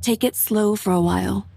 Take it slow for a while.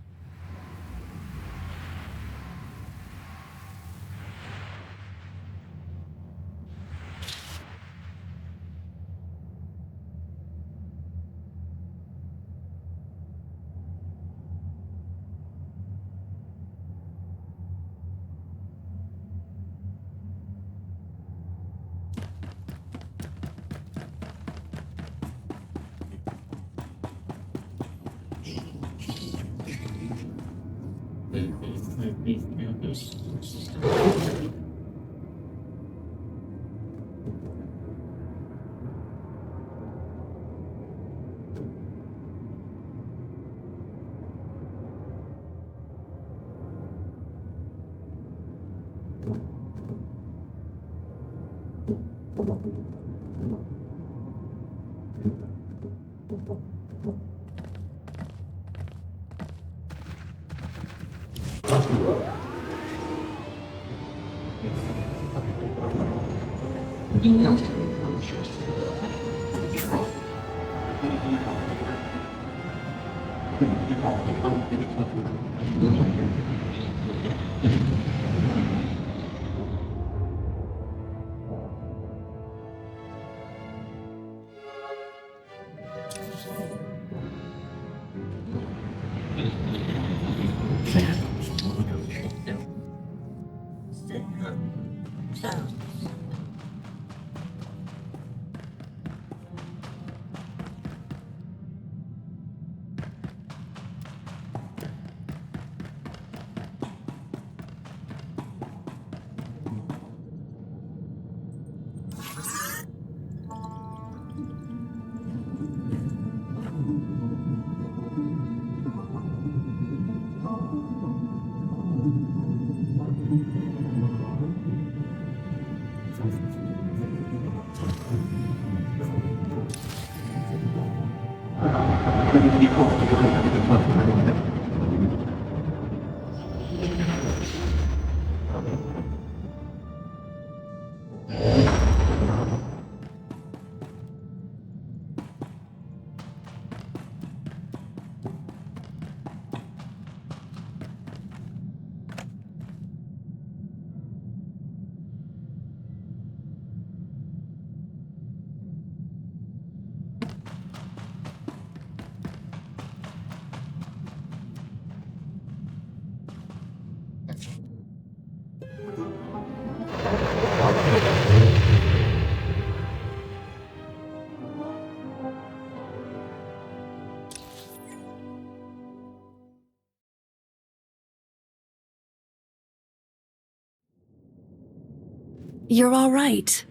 You're all right.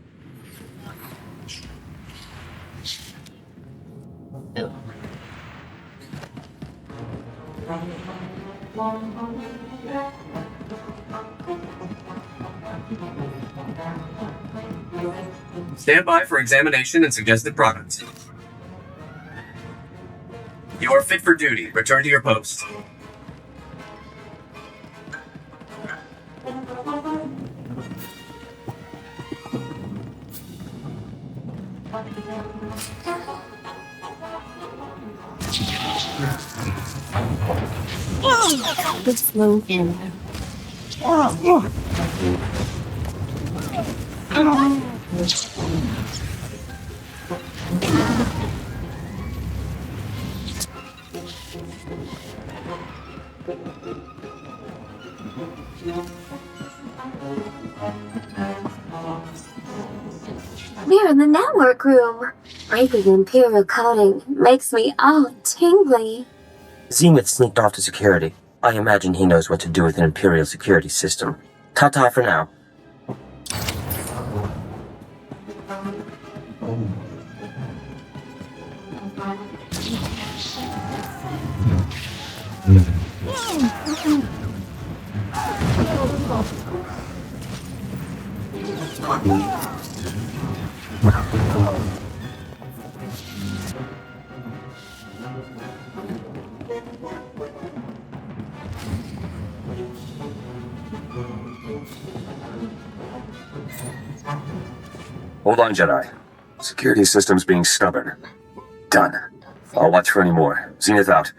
Stand by for examination and suggested products. You are fit for duty. Return to your post. Good slow in. We're in the network room. Breaking the Imperial coding makes me all tingly. Zenith sneaked off to security. I imagine he knows what to do with an Imperial security system. Ta-ta for now. Hold on, Jedi. Security system's being stubborn. Done. I'll watch for any more. Zenith out.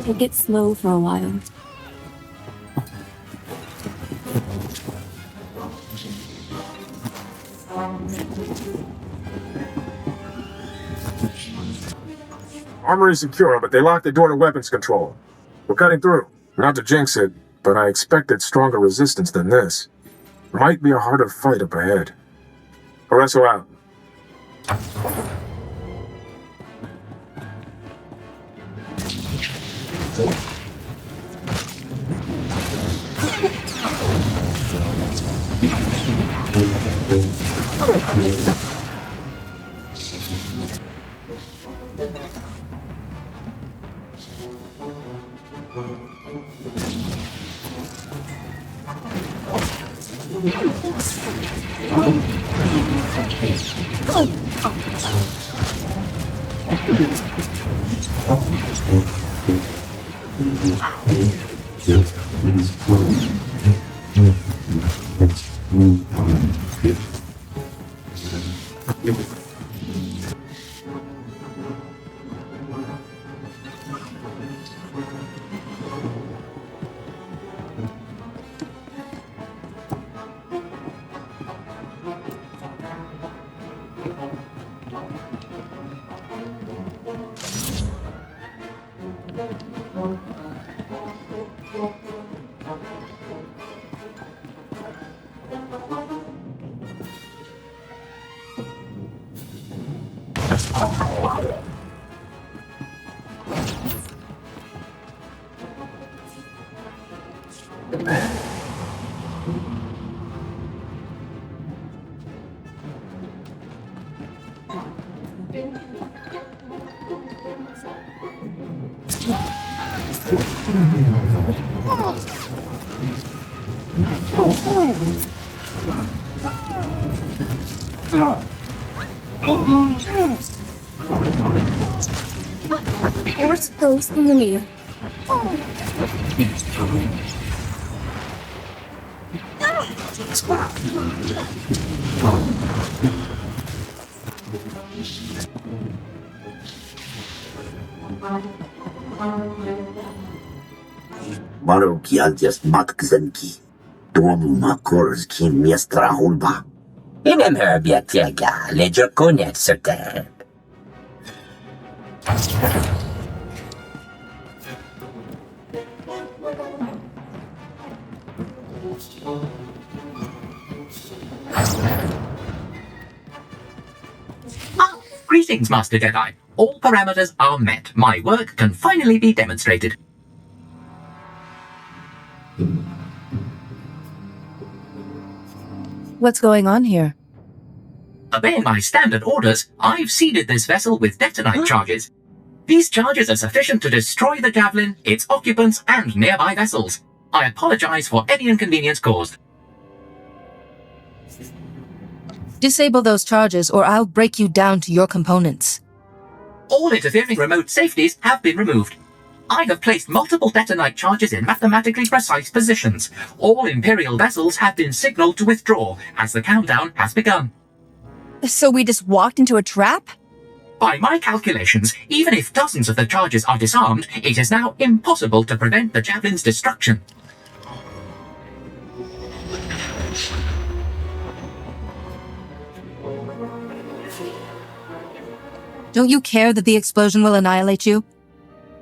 Take it slow for a while. Armory is secure, but they locked the door to weapons control. We're cutting through. Not to jinx it, but I expected stronger resistance than this. Might be a harder fight up ahead. Oreso out. We're supposed to leave. Maruki antes matkzenki. Tomu makorski miestra hulba. Remember bietiega, ledger konet certain. Greetings, Master Jedi. All parameters are met. My work can finally be demonstrated. What's going on here? Obeying my standard orders, I've seeded this vessel with detonite charges. These charges are sufficient to destroy the Javelin, its occupants, and nearby vessels. I apologize for any inconvenience caused. Disable those charges or I'll break you down to your components. All interfering remote safeties have been removed. I have placed multiple detonite charges in mathematically precise positions. All Imperial vessels have been signaled to withdraw as the countdown has begun. So we just walked into a trap? By my calculations, even if dozens of the charges are disarmed, it is now impossible to prevent the Javelin's destruction. Don't you care that the explosion will annihilate you?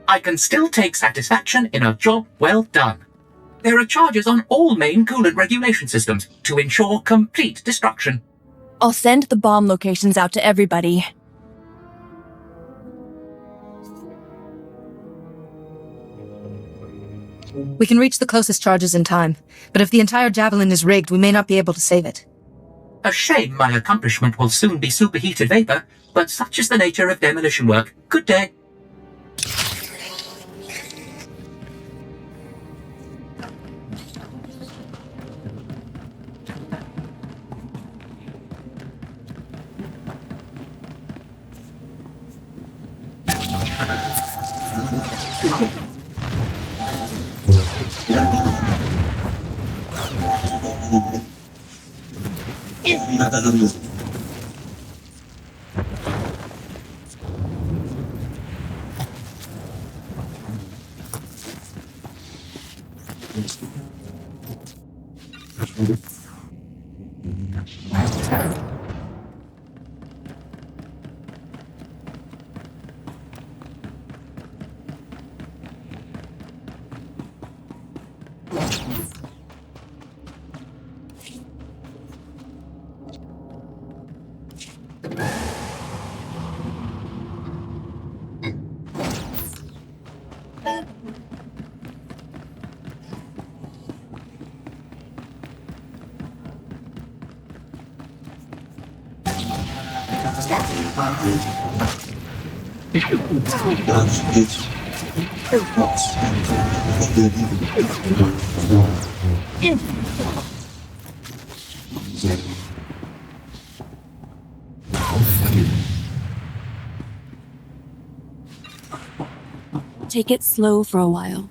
I can still take satisfaction in a job well done. There are charges on all main coolant regulation systems to ensure complete destruction. I'll send the bomb locations out to everybody. We can reach the closest charges in time, but if the entire javelin is rigged, we may not be able to save it. A shame my accomplishment will soon be superheated vapor, but such is the nature of demolition work. Good day. Take it slow for a while.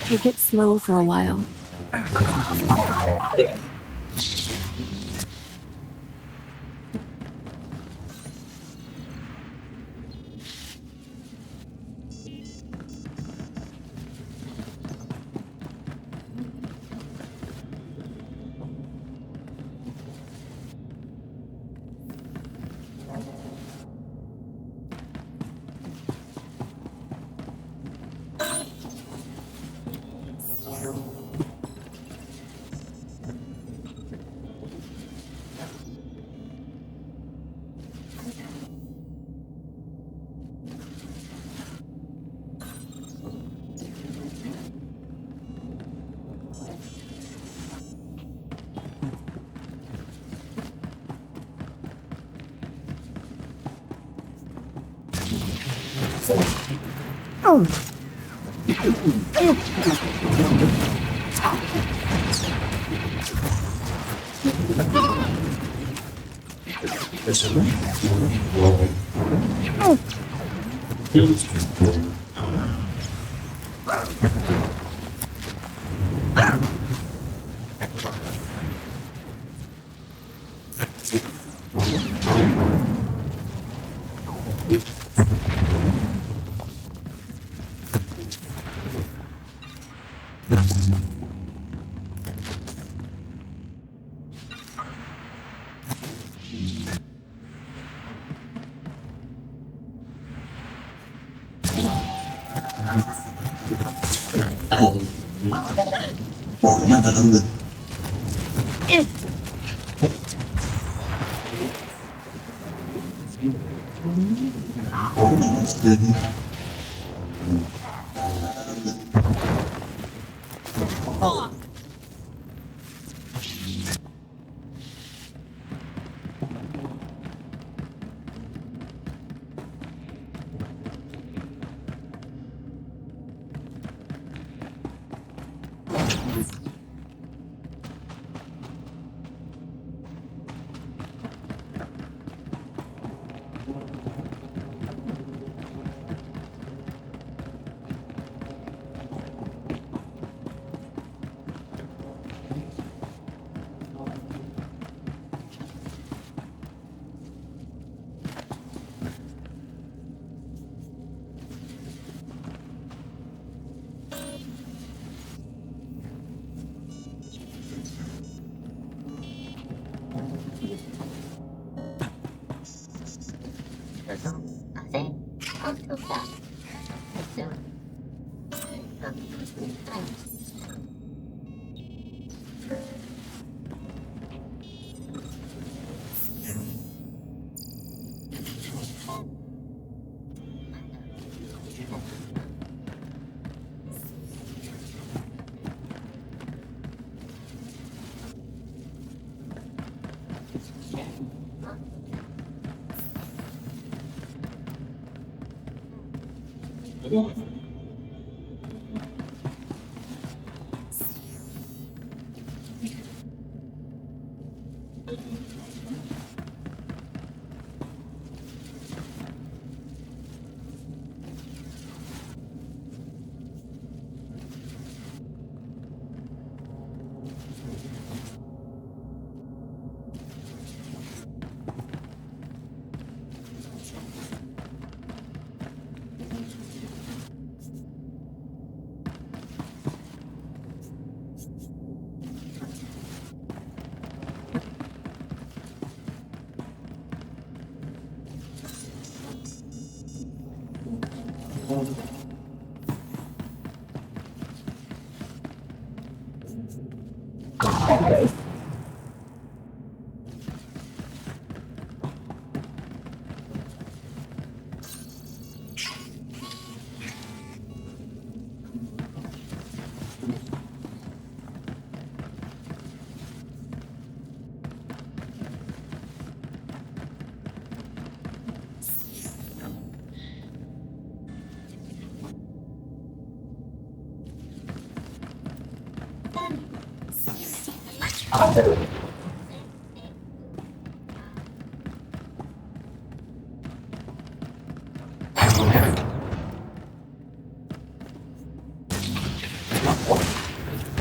Take it slow for a while.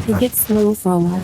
It gets slow for a while.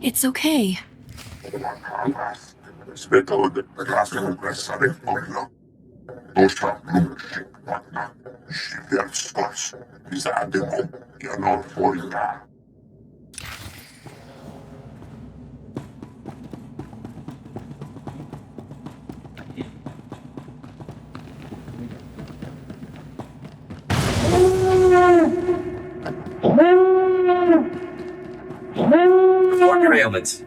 It's okay. Report your ailments.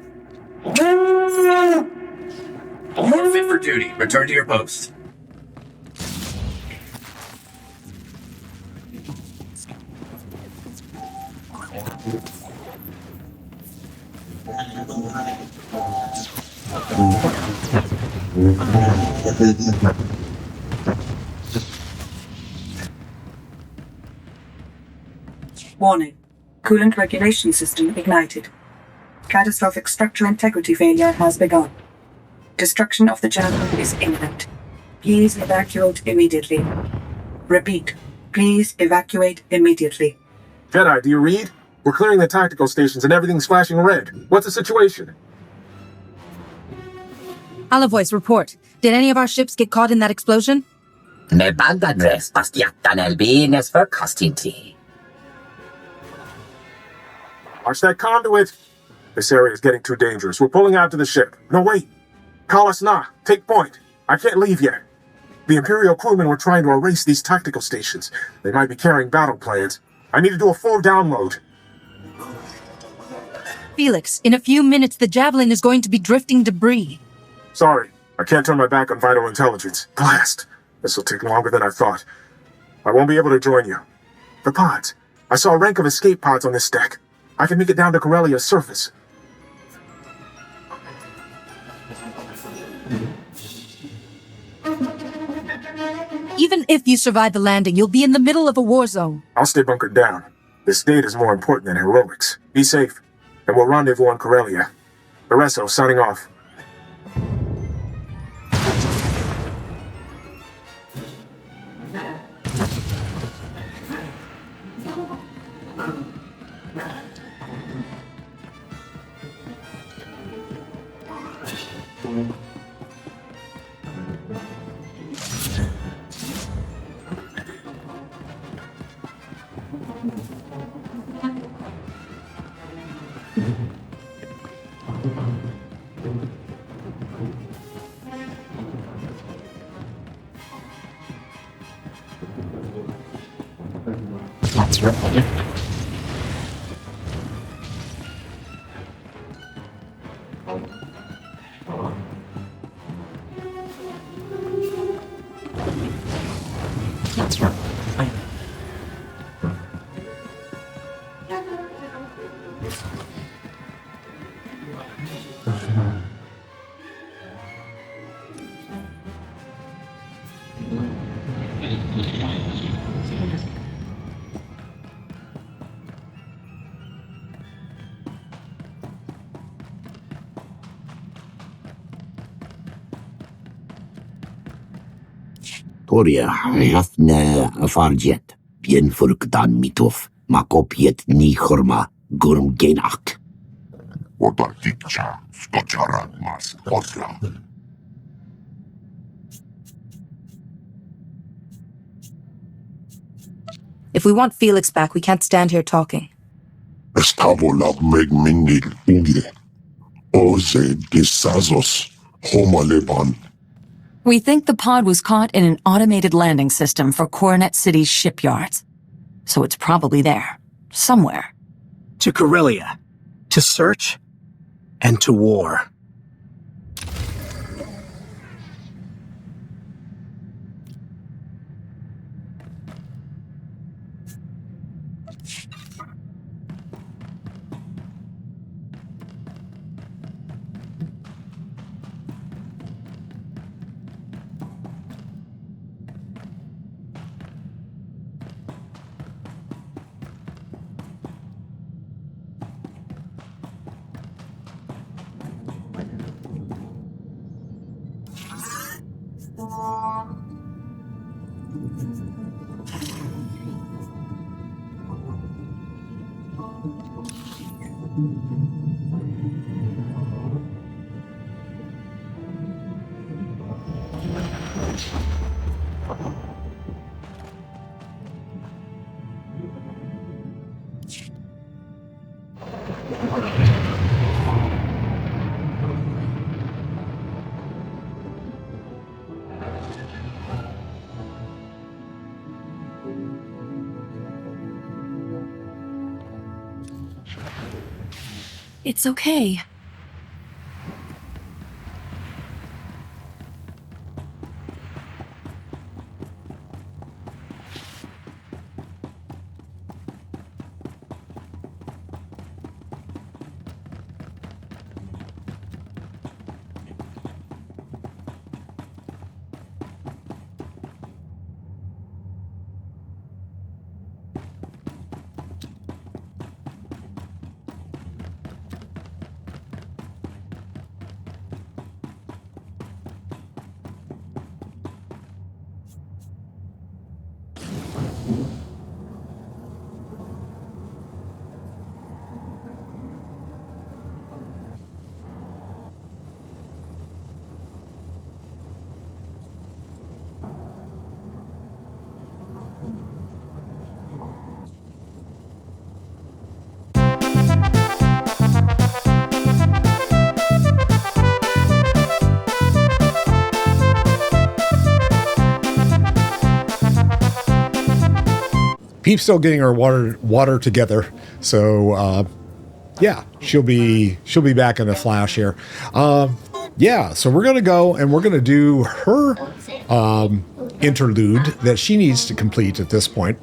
You're fit for duty. Return to your post. Warning. Coolant regulation system ignited. Catastrophic structural integrity failure has begun. Destruction of the javelin is imminent. Please evacuate immediately. Repeat. Please evacuate immediately. Jedi, do you read? We're clearing the tactical stations and everything's flashing red. What's the situation? Voice, report. Did any of our ships get caught in that explosion? Ne bandadres bastiatan elbines for Costinti. Watch that conduit. This area is getting too dangerous. We're pulling out to the ship. No, wait. Call us now. Take point. I can't leave yet. The Imperial crewmen were trying to erase these tactical stations. They might be carrying battle plans. I need to do a full download. Felix, in a few minutes the Javelin is going to be drifting debris. Sorry, I can't turn my back on vital intelligence. Blast! This will take longer than I thought. I won't be able to join you. The pods. I saw a rank of escape pods on this deck. I can make it down to Corellia's surface. Even if you survive the landing, you'll be in the middle of a war zone. I'll stay bunkered down. This date is more important than heroics. Be safe, and we'll rendezvous on Corellia. Lorenzo, signing off. Toria hafne farjet. Bien furkdan mitof. Makopiet ni horma. Gurm genak. Oda dikcha. Stocharat mas. Osla. If we want Felix back, we can't stand here talking. Estavo lag meg minil unge. Oze disazos. Homa leban. We think the pod was caught in an automated landing system for Coronet City's shipyards. So it's probably there. Somewhere. To Corellia. To search. And to war. It's okay. Peep's still getting her water together, so yeah, she'll be back in a flash here. Yeah, so we're gonna go and we're gonna do her interlude that she needs to complete at this point,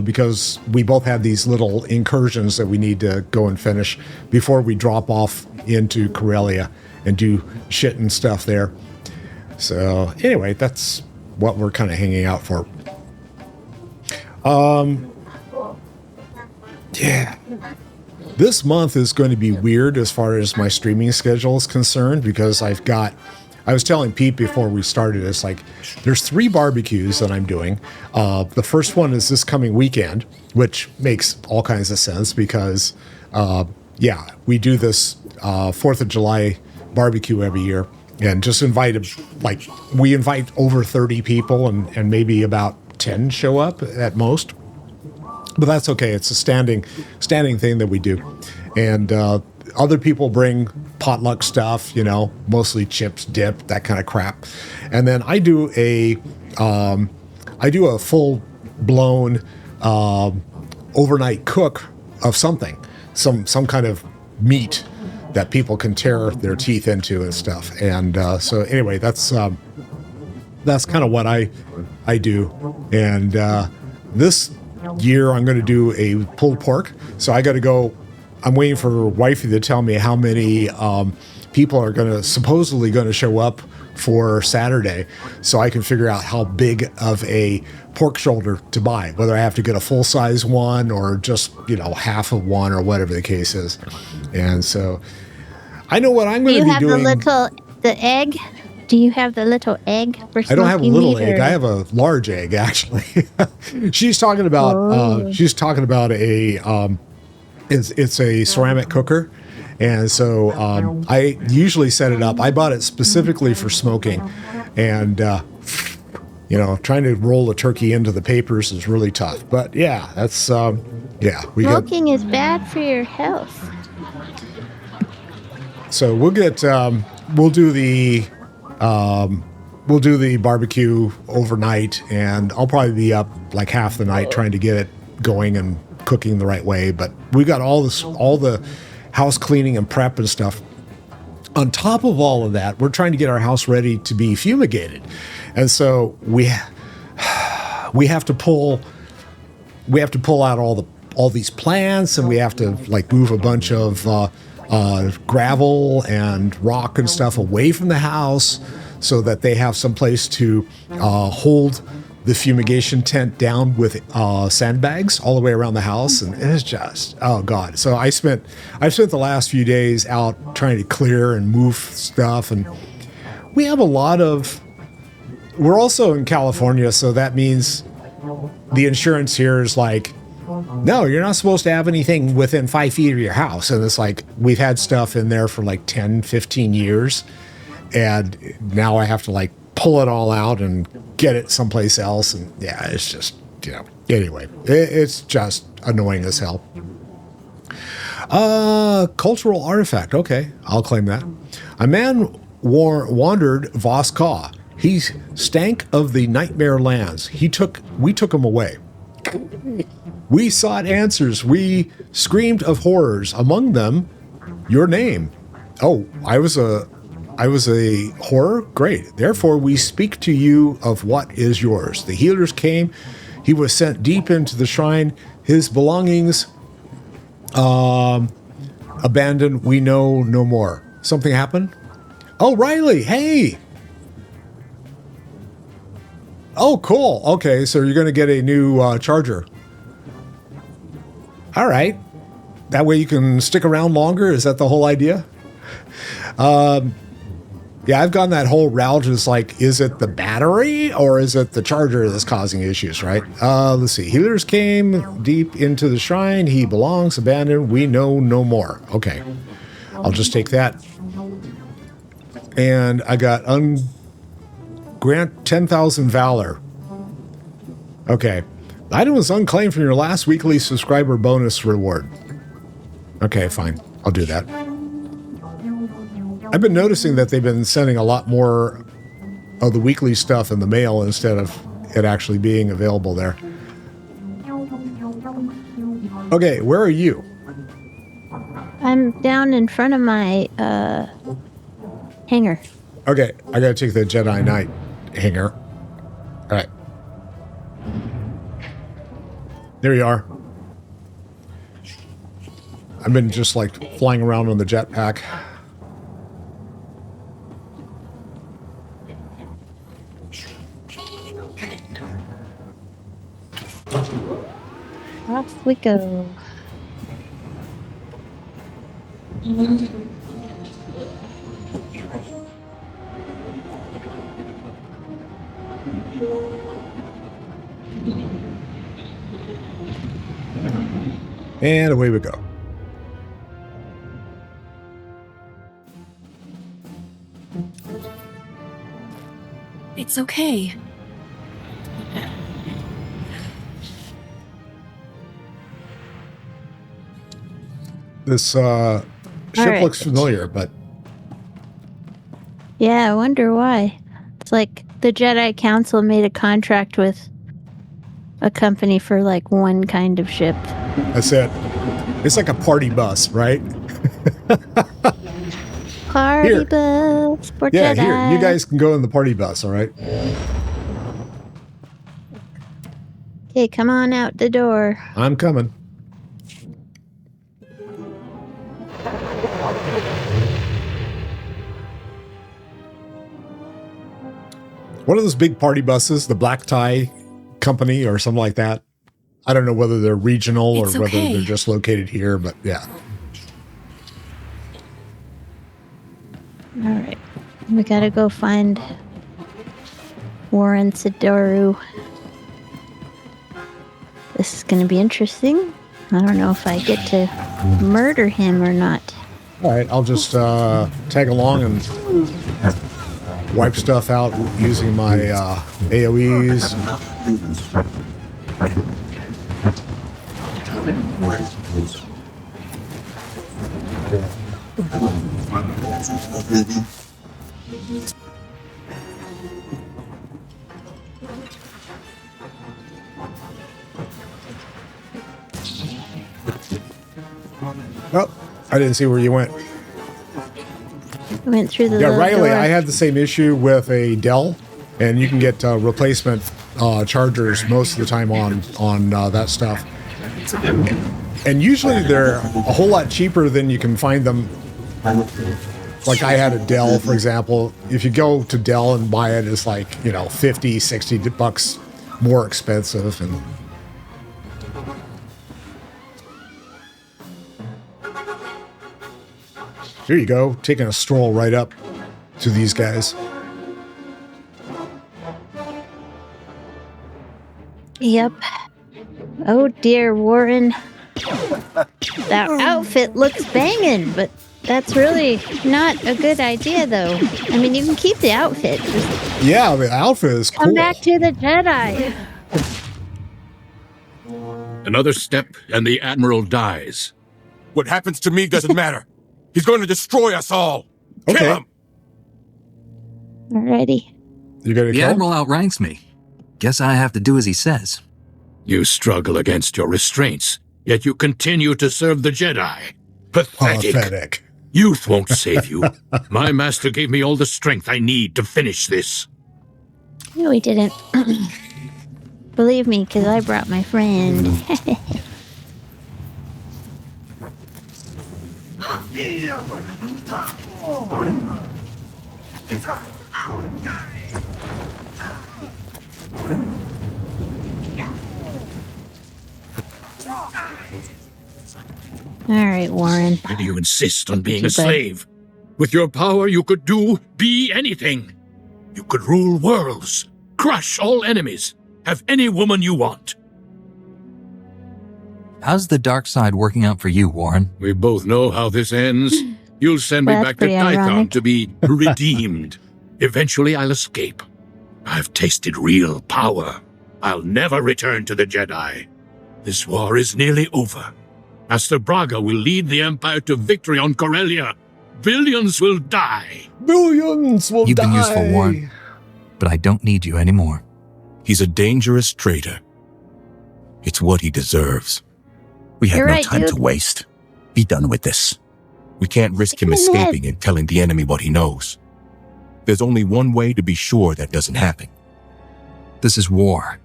because we both have these little incursions that we need to go and finish before we drop off into Corellia and do shit and stuff there. So anyway, that's what we're kind of hanging out for. Yeah. This month is going to be weird as far as my streaming schedule is concerned, because I was telling Pete before we started, it's like, there's 3 barbecues that I'm doing. The first one is this coming weekend, which makes all kinds of sense because, yeah, we do this 4th of July barbecue every year and just we invite over 30 people and maybe about 10 show up at most. But that's okay. It's a standing thing that we do. And other people bring potluck stuff, mostly chips, dip, that kind of crap. And then I do a full blown overnight cook of something, some kind of meat that people can tear their teeth into and stuff. And so anyway, that's kind of what I do. And this year I'm going to do a pulled pork. So I got to go. I'm waiting for wifey to tell me how many people are supposedly going to show up for Saturday, so I can figure out how big of a pork shoulder to buy, whether I have to get a full size one or just half of one or whatever the case is. And so I know what I'm going to be doing. Do you have the egg? Do you have the little egg for smoking? I don't have a little egg. I have a large egg, actually. She's talking about it's a ceramic cooker. And so I usually set it up. I bought it specifically for smoking. And, trying to roll a turkey into the papers is really tough. But yeah, that's, Smoking is bad for your health. So we'll do the We'll do the barbecue overnight, and I'll probably be up like half the night trying to get it going and cooking the right way. But we got all the house cleaning and prep and stuff. On top of all of that, we're trying to get our house ready to be fumigated, and so we have to pull out all these plants, and we have to like move a bunch of gravel and rock and stuff away from the house so that they have some place to hold the fumigation tent down with sandbags all the way around the house. And it's just, oh God. So I've spent the last few days out trying to clear and move stuff. And we have we're also in California. So that means the insurance here is like, no, you're not supposed to have anything within 5 feet of your house. And it's like, we've had stuff in there for like 10, 15 years. And now I have to like pull it all out and get it someplace else. And yeah, it's just, anyway, it's just annoying as hell. Cultural artifact. Okay, I'll claim that. A man wandered Voskah. He stank of the nightmare lands. We took him away. We sought answers. We screamed of horrors. Among them, your name. Oh, I was a horror? Great. Therefore, we speak to you of what is yours. The healers came. He was sent deep into the shrine. His belongings abandoned. We know no more. Something happened? Oh, Riley. Hey. Oh, cool. Okay, so you're going to get a new charger. All right. That way you can stick around longer? Is that the whole idea? Yeah, I've gone that whole route. It's like, is it the battery or is it the charger that's causing issues, right? Let's see. Healers came deep into the shrine. He belongs, abandoned. We know no more. Okay. I'll just take that. And I got grant 10,000 valor. Okay. Item was unclaimed from your last weekly subscriber bonus reward. Okay, fine. I'll do that. I've been noticing that they've been sending a lot more of the weekly stuff in the mail instead of it actually being available there. Okay, where are you? I'm down in front of my hangar. Okay, I gotta take the Jedi Knight hangar. All right. There you are. I've been just like flying around on the jetpack. Off we go. And away we go. It's okay. This ship right. looks familiar, but... Yeah, I wonder why. It's like the Jedi Council made a contract with a company for like one kind of ship. That's it. It's like a party bus, right? Party bus for yeah, Jedi. here, you guys can go in the party bus, all right? Okay, come on out the door. I'm coming. One of those big party buses, the Black Tie Company or something like that. I don't know whether they're regional or whether they're just located here, but yeah. All right. We gotta go find Warren Sidoru. This is gonna be interesting. I don't know if I get to murder him or not. All right, I'll just tag along and wipe stuff out using my AoEs. Oh, I didn't see where you went. I went through the Yeah, little Riley, door. I had the same issue with a Dell, and you can get replacement chargers most of the time on that stuff. And usually they're a whole lot cheaper than you can find them. Like I had a Dell, for example. If you go to Dell and buy it, it's like, $50, $60 more expensive. And here you go, taking a stroll right up to these guys. Yep. Oh dear, Warren. That outfit looks banging, but that's really not a good idea, though. I mean, you can keep the outfit. Just Yeah, the outfit is cool. come back to the Jedi. Another step and the Admiral dies. What happens to me doesn't matter. He's going to destroy us all. Okay. Kill him. Alrighty. You gonna The kill him? Admiral outranks me. Guess I have to do as he says. You struggle against your restraints, yet you continue to serve the Jedi. Pathetic. Pathetic. Youth won't save you. My master gave me all the strength I need to finish this. No, he didn't. Believe me, because I brought my friend. Alright, Warren. Why do you insist on being Too a bad. slave? With your power, you could be anything. You could rule worlds, crush all enemies, have any woman you want. How's the dark side working out for you, Warren? We both know how this ends. You'll send Well, me that's back to pretty Tython ironic. to be redeemed. Eventually, I'll escape. I've tasted real power. I'll never return to the Jedi. This war is nearly over. Master Braga will lead the Empire to victory on Corellia. Billions will die. Billions will You've die. been useful, Warren, but I don't need you anymore. He's a dangerous traitor. It's what he deserves. We have You're no right, time dude. to waste. Be done with this. We can't risk him Hit him in the head. escaping and telling the enemy what he knows. There's only one way to be sure that doesn't happen. This is war.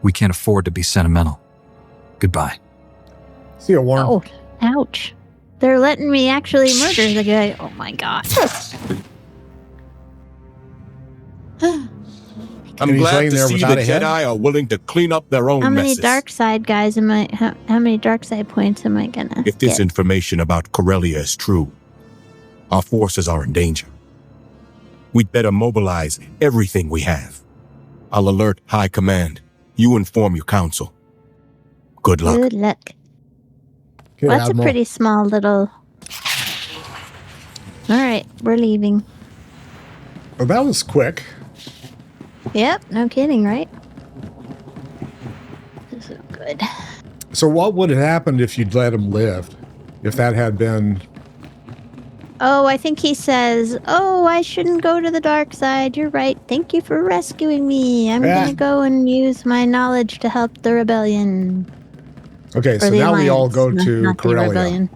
We can't afford to be sentimental. Goodbye. See you, Warren. Oh, ouch. They're letting me actually murder the guy. Oh my god. I'm And he's glad laying to there see without the a head? Jedi are willing to clean up their own How many messes. dark side guys am I? How many dark side points am I gonna If this get? information about Corellia is true, our forces are in danger. We'd better mobilize everything we have. I'll alert High Command. You inform your council. Good luck. Good luck. Okay, Well, that's Admiral. a pretty small little. All right, we're leaving. Well, that was quick. Yep, no kidding, right? This is good. So what would have happened if you'd let him live? If that had been... Oh, I think he says, "Oh, I shouldn't go to the dark side. You're right. Thank you for rescuing me. I'm Yeah. gonna go and use my knowledge to help the rebellion." Okay, Or so the now we all Alliance, go not- to not the Corellia. rebellion.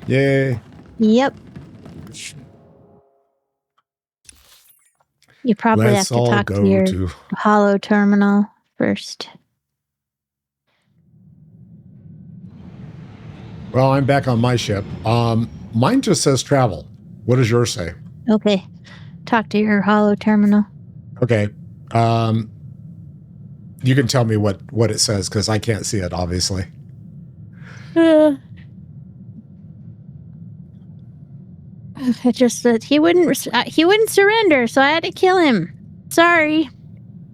Yay. Yep. You probably Let's have to all talk go to your to... hollow terminal first. Well, I'm back on my ship. Mine just says travel. What does yours say? Okay. Talk to your hollow terminal. Okay. You can tell me what it says, because I can't see it, obviously. It just said he wouldn't surrender, so I had to kill him. Sorry.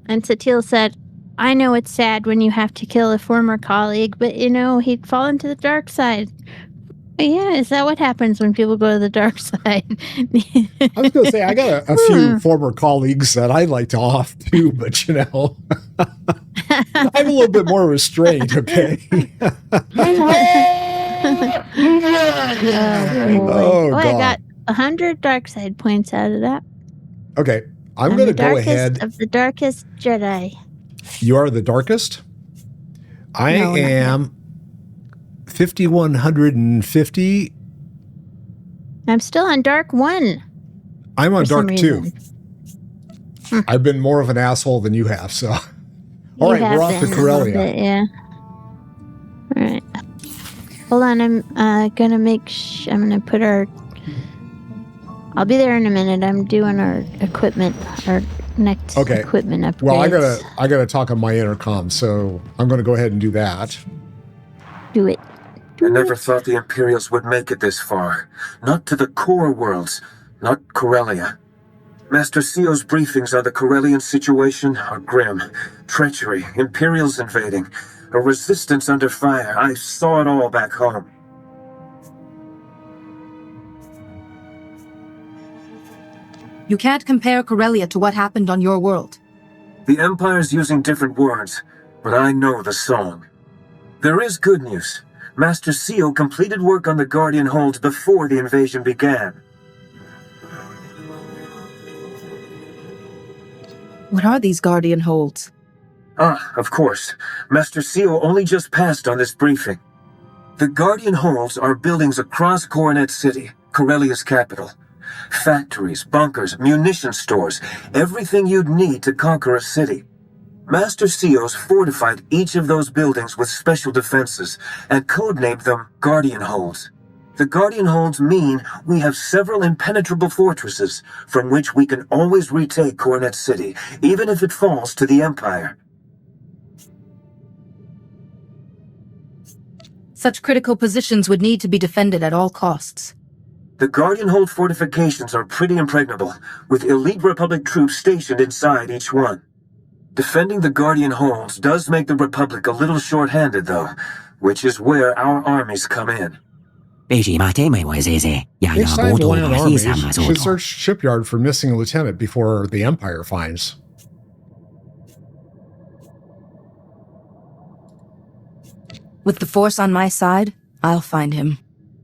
And Satil said, "I know it's sad when you have to kill a former colleague, but he'd fall into the dark side." Yeah, is that what happens when people go to the dark side? I was going to say, I got a few former colleagues that I like to off too, but I'm a little bit more restrained, okay? Oh, I God. got 100 dark side points out of that. Okay, I'm going to go darkest ahead. of the darkest Jedi. You are the darkest? I No, not yet. am 5150. I'm still on Dark 1. I'm on for some Dark 2. reason. I've been more of an asshole than you have, so. All You right, have we're off to been a little Corellia. bit, yeah. All right. Hold on, I'm gonna I'm gonna put our. I'll be there in a minute. I'm doing our equipment, our next equipment upgrades. Well, I gotta talk on my intercom, so I'm gonna go ahead and do that. Do it. I never thought the Imperials would make it this far. Not to the core worlds, not Corellia. Master Seo's briefings on the Corellian situation are grim. Treachery, Imperials invading, a resistance under fire. I saw it all back home. You can't compare Corellia to what happened on your world. The Empire's using different words, but I know the song. There is good news. Master Seo completed work on the Guardian Holds before the invasion began. What are these Guardian Holds? Ah, of course. Master Seo only just passed on this briefing. The Guardian Holds are buildings across Coronet City, Corellia's capital. Factories, bunkers, munition stores, everything you'd need to conquer a city. Master Seo's fortified each of those buildings with special defenses and codenamed them Guardian Holds. The Guardian Holds mean we have several impenetrable fortresses from which we can always retake Coronet City, even if it falls to the Empire. Such critical positions would need to be defended at all costs. The Guardian Hold fortifications are pretty impregnable, with elite Republic troops stationed inside each one. Defending the Guardian Holds does make the Republic a little short-handed, though, which is where our armies come in. Each time the land armies should search Shipyard for missing lieutenant before the Empire finds. With the Force on my side, I'll find him.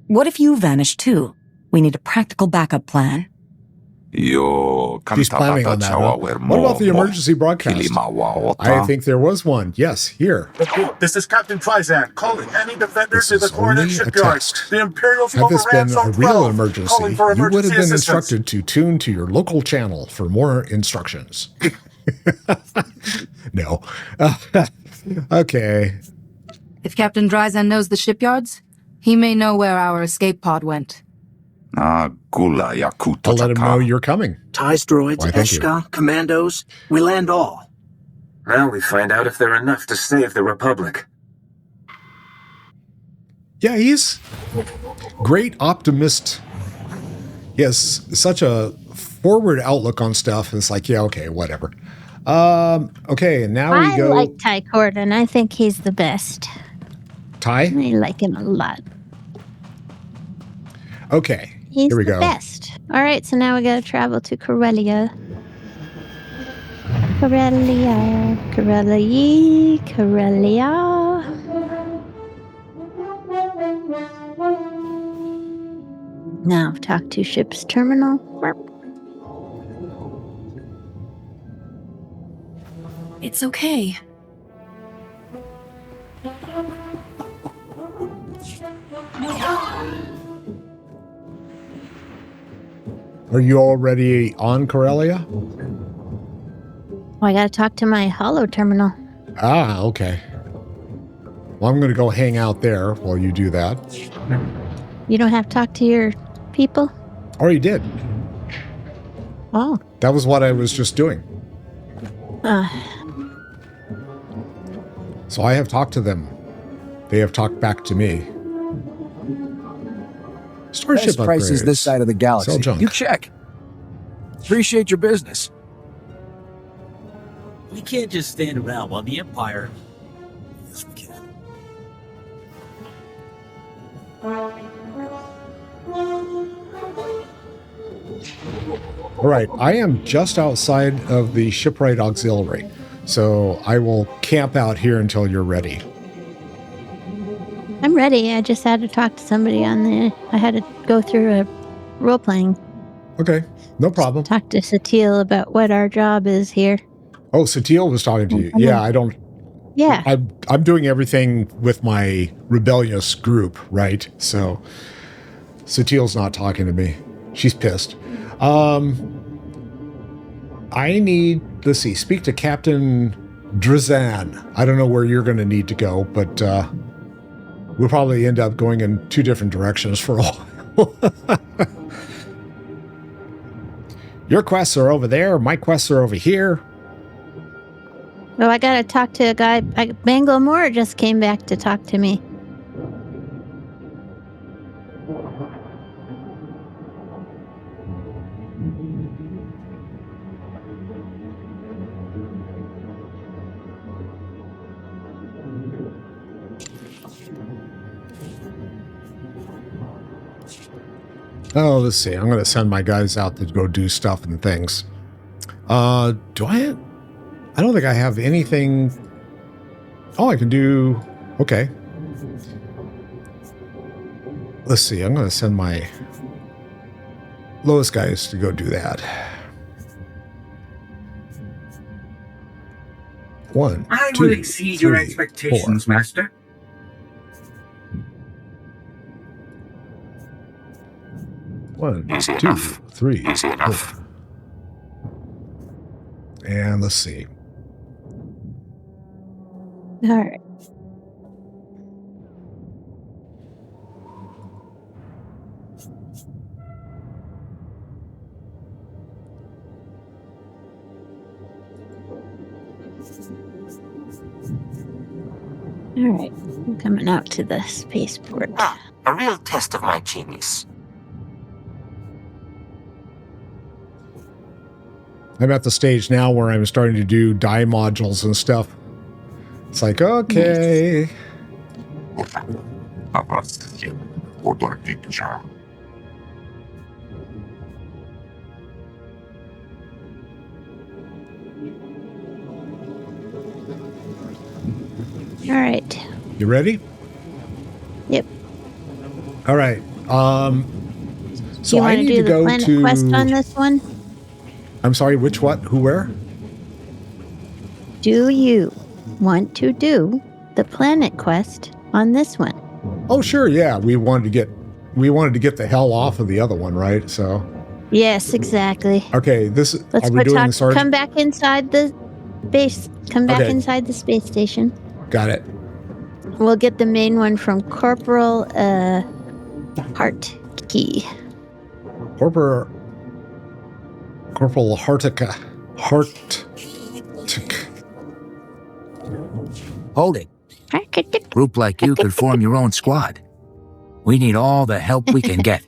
What if you vanish too? We need a practical backup plan. He's planning on that. Huh? What about the emergency broadcast? I think there was one. Yes, here. This is Captain Trizak calling any defenders to the Coronet Only a shipyards. text. The Imperials Had this overran been Zone a real 12, emergency, calling for you would have emergency been assistance. instructed to tune to your local channel for more instructions. No. Okay. If Captain Dryzan knows the shipyards, he may know where our escape pod went. I'll let him know you're coming. TIEs, droids, Why, thank you. Eshka, commandos, we land all. Now we find out if they're enough to save the Republic. Yeah, he's great optimist. He has such a forward outlook on stuff. It's like, yeah, okay, whatever. Okay, and now we I go. like Ty Corden. I think he's the best. Ty? I like him a lot. Okay, He's here we the go. best. All right, so now we gotta travel to Corellia. Corellia. Now, talk to ship's terminal. It's okay. Are you already on Corellia? Oh, I gotta talk to my holo terminal. Ah, okay. Well, I'm going to go hang out there while you do that. You don't have to talk to your people? Already did. Oh. That was what I was just doing. So I have talked to them. They have talked back to me. Starship Best prices upgrades. this side of the galaxy. Sell junk. You check. Appreciate your business. We can't just stand around while the Empire... Yes, we can. All right, I am just outside of the shipwright auxiliary, so I will camp out here until you're ready. I'm ready. I just had to talk to somebody on the... I had to go through a role-playing. Okay, no problem. Talk to Satil about what our job is here. Oh, Satil was talking to you. Yeah, I don't... Yeah. I'm doing everything with my rebellious group, right? So Teal's not talking to me. She's pissed. I need, let's see, speak to Captain Drazan. I don't know where you're going to need to go, but we'll probably end up going in two different directions for a while. Your quests are over there. My quests are over here. Well, I gotta talk to a guy. Bangle Moore just came back to talk to me. Oh, let's see. I'm going to send my guys out to go do stuff and things. I don't think I have anything. Oh, I can do. Okay. Let's see. I'm going to send my lowest guys to go do that. One. I two, will exceed your three, expectations, four. Master. One, two, three, four. And let's see. All right. All right. I'm coming out to the spaceport. A real test of my genius. I'm at the stage now where I'm starting to do dye modules and stuff. It's like, okay. All right. You ready? Yep. All right. So you I want need to do to the go Planet to. Quest on this one? I'm sorry. Which what? Who? Where? Do you want to do the Planet Quest on this one? Oh, sure. Yeah, we wanted to get the hell off of the other one, right? So. Yes, exactly. Okay. This. Let's are we go doing talk. the sergeant? Come back inside the base. Come back Okay. inside the space station. Got it. We'll get the main one from Corporal Hartke. Corporal Hartica. Hold it. Group like you could form your own squad. We need all the help we can get.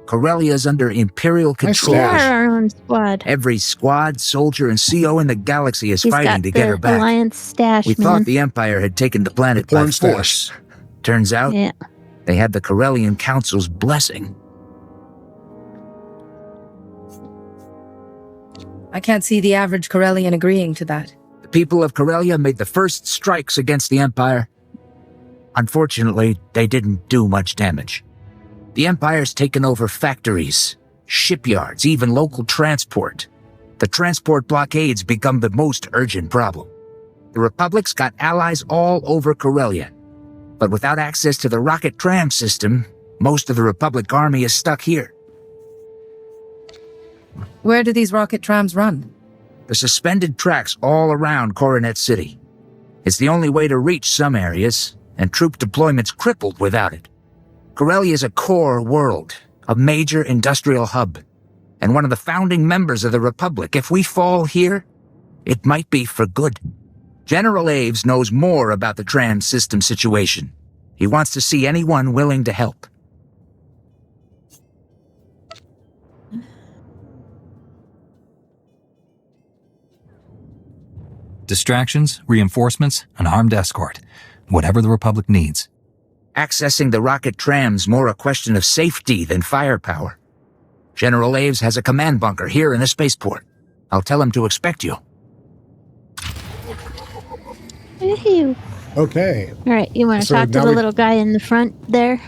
Corellia's under Imperial control. We are our own squad. Every squad, soldier, and CO in the galaxy is He's fighting got to get her the back. Alliance stash, We man. thought the Empire had taken the planet by Porn stash. force. Turns out, Yeah. they had the Corellian Council's blessing. I can't see the average Corellian agreeing to that. The people of Corellia made the first strikes against the Empire. Unfortunately, they didn't do much damage. The Empire's taken over factories, shipyards, even local transport. The transport blockades become the most urgent problem. The Republic's got allies all over Corellia. But without access to the rocket tram system, most of the Republic army is stuck here. Where do these rocket trams run? The suspended tracks all around Coronet City. It's the only way to reach some areas, and troop deployment's crippled without it. Corellia is a core world, a major industrial hub, and one of the founding members of the Republic. If we fall here, it might be for good. General Aves knows more about the tram system situation. He wants to see anyone willing to help. Distractions, reinforcements, an armed escort. Whatever the Republic needs. Accessing the rocket tram's more a question of safety than firepower. General Aves has a command bunker here in the spaceport. I'll tell him to expect you. Woohoo. Okay. All right, you want to So talk to now the we- little guy in the front there?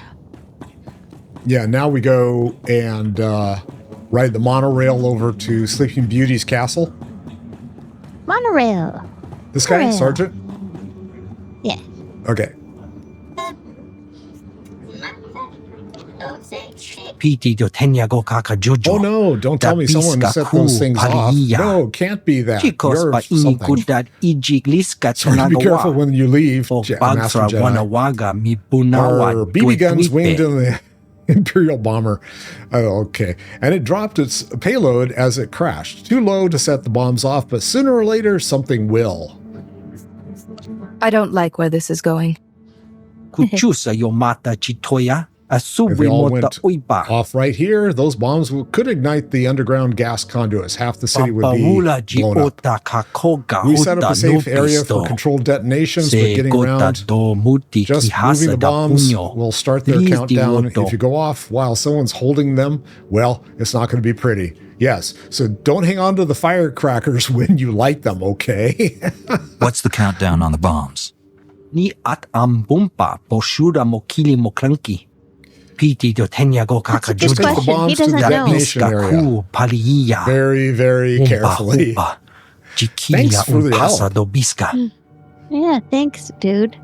Yeah. Now we go and ride the monorail over to Sleeping Beauty's castle. Monorail. This guy, Monorail. Sergeant. Yeah. Okay. Oh no, don't tell me someone set those things off. No, can't be that. You're something. So be careful when you leave, Master Jedi. Our BB guns winged in the Imperial bomber. Okay. And it dropped its payload as it crashed. Too low to set the bombs off, but sooner or later, something will. I don't like where this is going. If they all went off right here, those bombs could ignite the underground gas conduits. Half the city would be blown up. We set up a safe area for controlled detonations, but getting around just moving the bombs will start their countdown. If you go off while someone's holding them, well, it's not going to be pretty. Yes, so don't hang on to the firecrackers when you light them, okay? What's the countdown on the bombs? Good question. He doesn't know. Very, very carefully. Thanks for the help. Yeah, thanks, dude.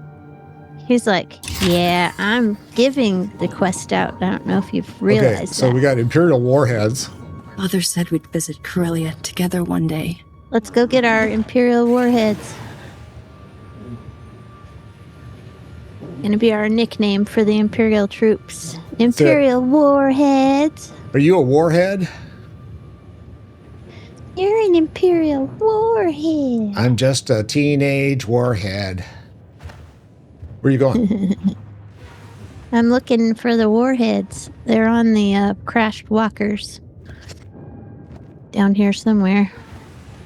He's like, yeah, I'm giving the quest out. I don't know if you've realized Okay, so that. we got Imperial warheads. Father said we'd visit Corellia together one day. Let's go get our Imperial warheads. Gonna be our nickname for the Imperial troops. Imperial warheads. Are you a warhead? You're an Imperial warhead. I'm just a teenage warhead. Where are you going? I'm looking for the warheads. They're on the crashed walkers. Down here somewhere.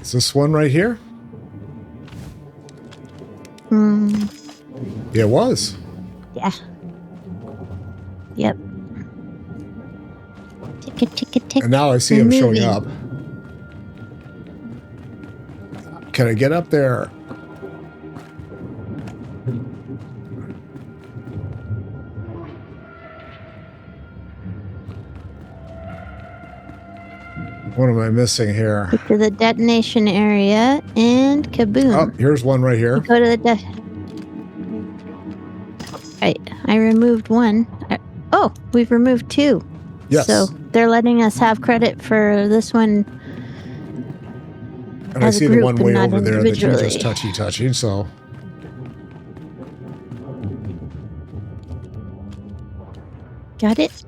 Is this one right here? It was. Yeah. Yep. Tick. And now I see him showing up. Can I get up there? What am I missing here? Get to the detonation area and kaboom. Oh, here's one right here. Go to the I removed one. We've removed two. Yes. So they're letting us have credit for this one. And I see the one way not over there that you individually. just touching, so. Got it?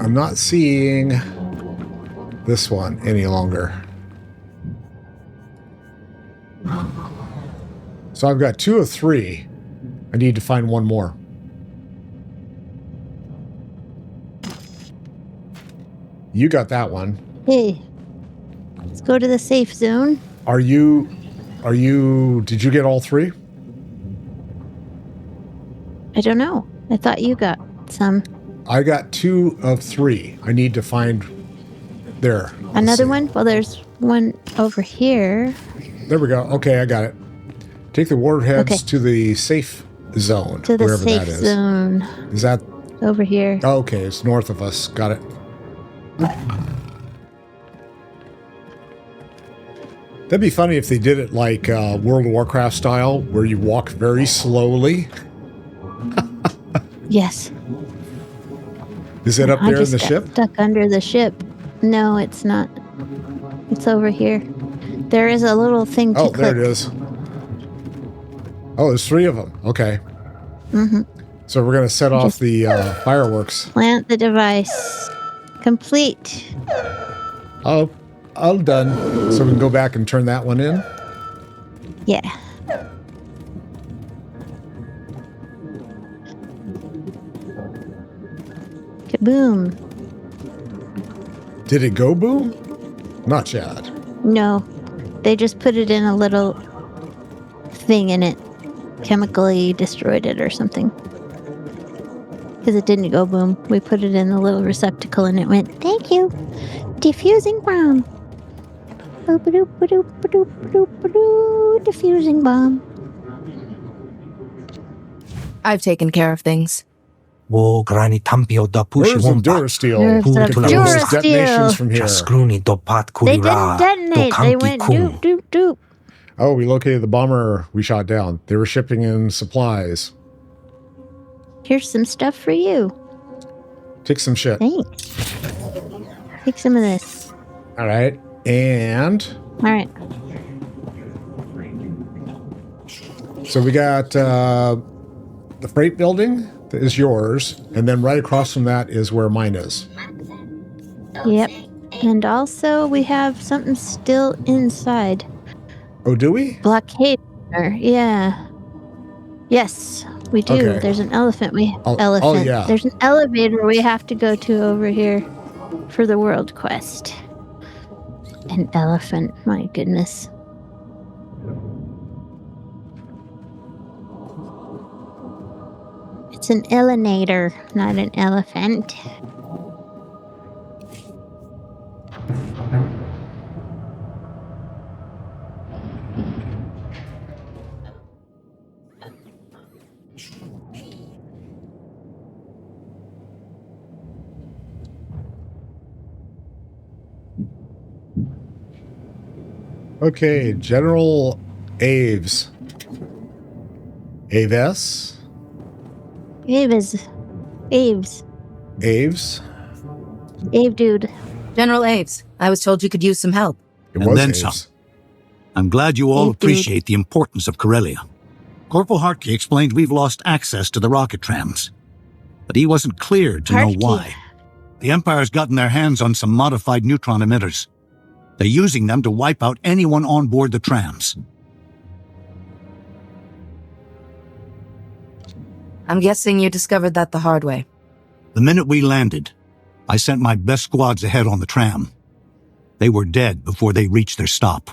I'm not seeing this one any longer. So I've got 2 of 3. I need to find one more. You got that one. Hey, let's go to the safe zone. Did you get all 3? I don't know. I thought you got some. I got 2 of 3. I need to find there. Another one? Well, there's one over here. There we go. Okay, I got it. Take the warheads Okay. to the safe zone. To the wherever safe that is. zone. Is that over here? Okay, it's north of us. Got it. That'd be funny if they did it like World of Warcraft style, where you walk very slowly. Yes. Is it up I there in just the got ship? stuck under the ship. No, it's not. It's over here. There is a little thing to Oh, click. there it is. Oh, there's 3 of them. Okay. Mm-hmm. So we're going to set off the fireworks. Plant the device. Complete. Oh, all done. So we can go back and turn that one in. Yeah. Kaboom. Did it go boom? Not yet. No. They just put it in a little thing and it chemically destroyed it or something. Because it didn't go boom. We put it in the little receptacle and it went, thank you. Diffusing bomb. Boop-a-doop-a-doop-a-doop-a-doop-a-doo. Diffusing bomb. I've taken care of things. Wo grani tampio da pushi Where's the wompa. Durasteel? There's the We can throw those detonations Durasteel. from here. Jaskruni do pat They kurira. didn't detonate. They went doop, doop, doop. Oh, we located the bomber we shot down. They were shipping in supplies. Here's some stuff for you. Take some shit. Thanks. Take some of this. All right. And All right. so we got the freight building that is yours. And then right across from that is where mine is. Yep. And also, we have something still inside. Oh, do we? Blockade. Yeah. Yes, we do. Okay. There's an elephant. Oh, Elephant. yeah. There's an elevator we have to go to over here for the world quest. An elephant. My goodness. It's an elenator, not an elephant. Okay, General Aves. Aves? Aves. Aves. Aves? Ave dude. General Aves, I was told you could use some help. It And was then Aves. some. I'm glad you all Ave dude. appreciate the importance of Corellia. Corporal Hartke explained we've lost access to the rocket trams. But he wasn't clear to know Hartke. why. The Empire's gotten their hands on some modified neutron emitters. They're using them to wipe out anyone on board the trams. I'm guessing you discovered that the hard way. The minute we landed, I sent my best squads ahead on the tram. They were dead before they reached their stop.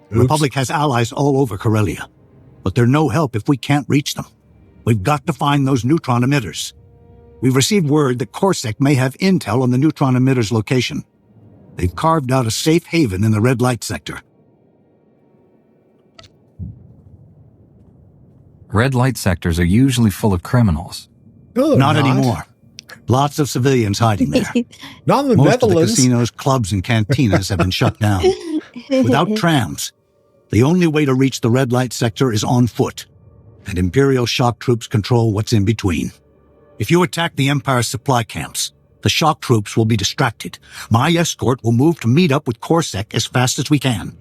The Oops. Republic has allies all over Corellia, but they're no help if we can't reach them. We've got to find those neutron emitters. We've received word that Corsac may have intel on the neutron emitters' location. They've carved out a safe haven in the red light sector. Red light sectors are usually full of criminals. No, they're Not anymore. Lots of civilians hiding there. Not in the Most of the Netherlands. casinos, clubs, and cantinas have been shut down. Without trams, the only way to reach the red light sector is on foot, and Imperial shock troops control what's in between. If you attack the Empire's supply camps, the shock troops will be distracted. My escort will move to meet up with Corsac as fast as we can.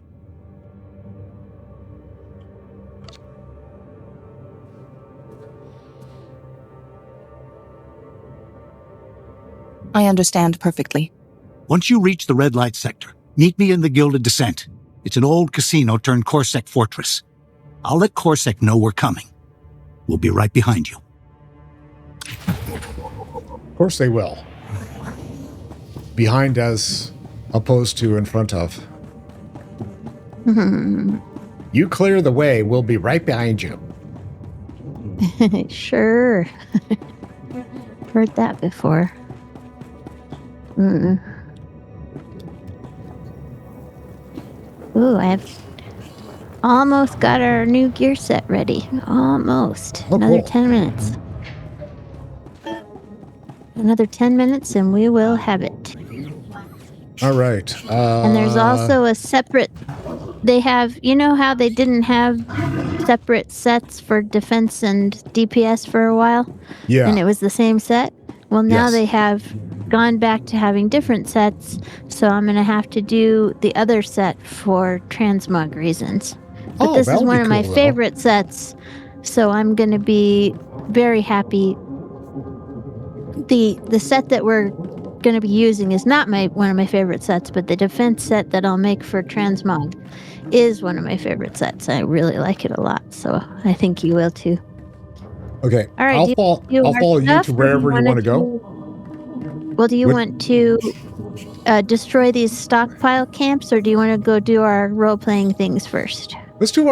I understand perfectly. Once you reach the red light sector, meet me in the Gilded Descent. It's an old casino turned Corsac fortress. I'll let Corsac know we're coming. We'll be right behind you. Of course they will. Behind as opposed to in front of. You clear the way, we'll be right behind you. Sure. Heard that before. Ooh, I've almost got our new gear set ready. Almost. Oh, Another cool. 10 minutes. Another 10 minutes and we will have it. All right. And there's also a separate... They have... You know how they didn't have separate sets for defense and DPS for a while? Yeah. And it was the same set? Well, now Yes. they have gone back to having different sets, so I'm going to have to do the other set for transmog reasons. But Oh, this is that'll one be of my cool, though. favorite sets, so I'm going to be very happy. The set that we're going to be using is not one of my favorite sets, but the defense set that I'll make for transmog is one of my favorite sets. I really like it a lot, so I think you will too. Okay. All right, I'll follow you stuff, to wherever you want to go. Well, do you What- want to destroy these stockpile camps, or do you want to go do our role-playing things first? Let's do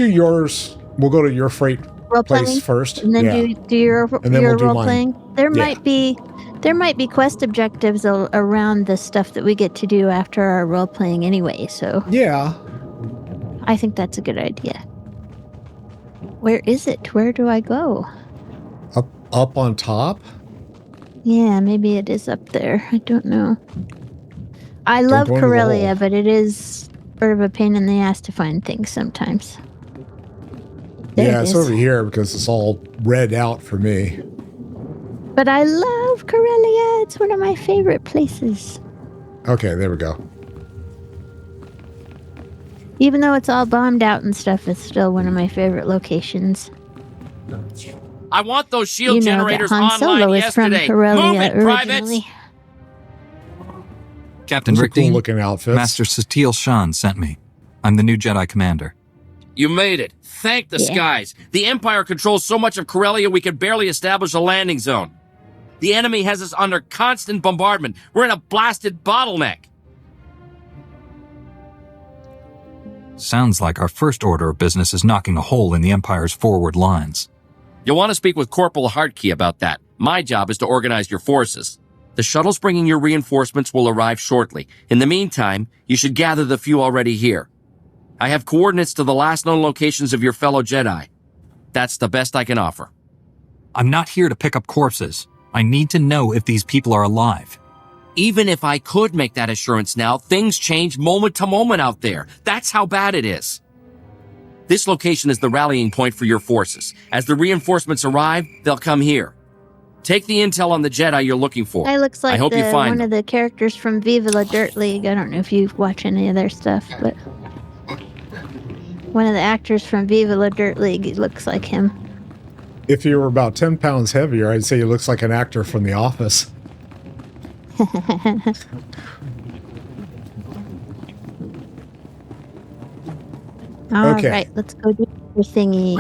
yours. We'll go to your freight Role-playing place first. and then yeah. do your And then we'll do mine. role-playing. There Yeah. might be quest objectives around the stuff that we get to do after our role-playing anyway. So Yeah. I think that's a good idea. Where is it? Where do I go? up on top? Yeah, maybe it is up there. I don't know. I love go into the Corellia, hole. but it is sort of a pain in the ass to find things sometimes. There Yeah, it it's is. over here because it's all red out for me. But I love Corellia. It's one of my favorite places. Okay, there we go. Even though it's all bombed out and stuff, it's still one of my favorite locations. I want those shield You know that generators Han online Solo is from yesterday. Corellia Move it, privates! originally. Captain Those are Rick Dean, cool-looking outfits. Master Satil Shan sent me. I'm the new Jedi Commander. You made it. Thank the Yeah. skies. The Empire controls so much of Corellia we can barely establish a landing zone. The enemy has us under constant bombardment. We're in a blasted bottleneck. Sounds like our first order of business is knocking a hole in the Empire's forward lines. You'll want to speak with Corporal Hartkey about that. My job is to organize your forces. The shuttles bringing your reinforcements will arrive shortly. In the meantime, you should gather the few already here. I have coordinates to the last known locations of your fellow Jedi. That's the best I can offer. I'm not here to pick up corpses. I need to know if these people are alive. Even if I could make that assurance now, things change moment to moment out there. That's how bad it is. This location is the rallying point for your forces. As the reinforcements arrive, they'll come here. Take the intel on the Jedi you're looking for. Guy looks like I hope you find one them. of the characters from Viva La Dirt League. I don't know if you watch any of their stuff, but one of the actors from Viva La Dirt League, he looks like him. If you were about 10 pounds heavier, I'd say he looks like an actor from The Office. All Okay. right, let's go do your thingy.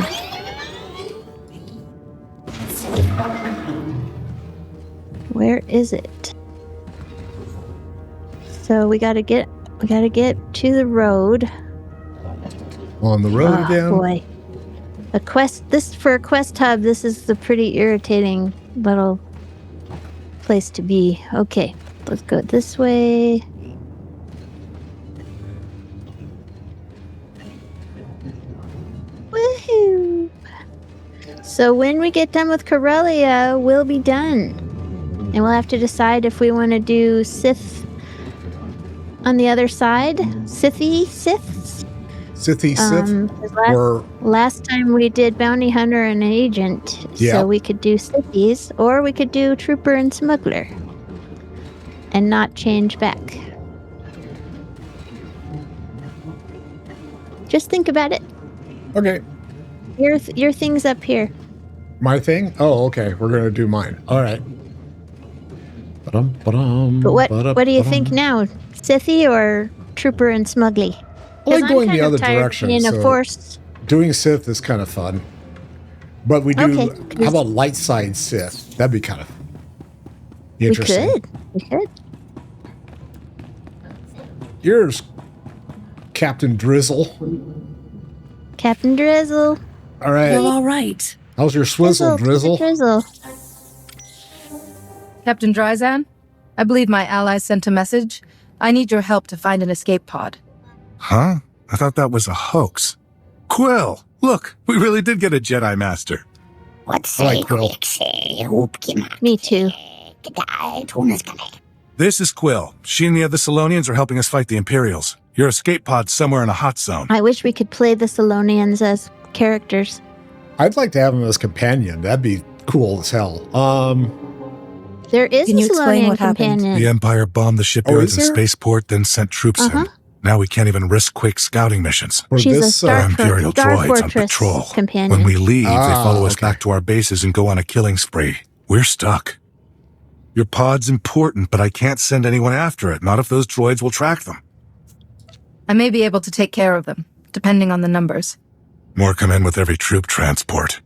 Where is it? So we gotta get to the road. On the road Oh, again? boy. For a quest hub, this is the pretty irritating little place to be. Okay, let's go this way. Woohoo! So when we get done with Corellia, we'll be done. And we'll have to decide if we want to do Sith on the other side. Siths? Sith? 'Cause or last time we did bounty hunter and agent, Yeah. so we could do Siths, or we could do trooper and smuggler, and not change back. Just think about it. Okay. Your thing's up here. My thing? Oh, okay. We're going to do mine. All right. But what do you think now, Sithy or trooper and smuggly? I like 'Cause I'm going the kind of other tired of direction. being a so force. Doing Sith is kind of fun. But we do. Okay. How about light side Sith? That'd be kind of We interesting. could. We could. Here's Captain Drizzle. Captain Drizzle. All right. Well, all right. How's your swizzle, Drizzle? Drizzle. Captain Dryzan, I believe my allies sent a message. I need your help to find an escape pod. Huh? I thought that was a hoax. Quill, look, we really did get a Jedi Master. I like Quill. Me too. This is Quill. She and the other Salonians are helping us fight the Imperials. Your escape pod's somewhere in a hot zone. I wish we could play the Salonians as characters. I'd like to have him as companion. That'd be cool as hell. There is Can a you explain Salonian what happened? companion. The Empire bombed the shipyards is and there? spaceport, then sent troops in. Now we can't even risk quick scouting missions. For She's a this, Star, Imperial Star droids on Fortress patrol. companion. When we leave, they follow us okay. back to our bases and go on a killing spree. We're stuck. Your pod's important, but I can't send anyone after it, not if those droids will track them. I may be able to take care of them, depending on the numbers. More come in with every troop transport.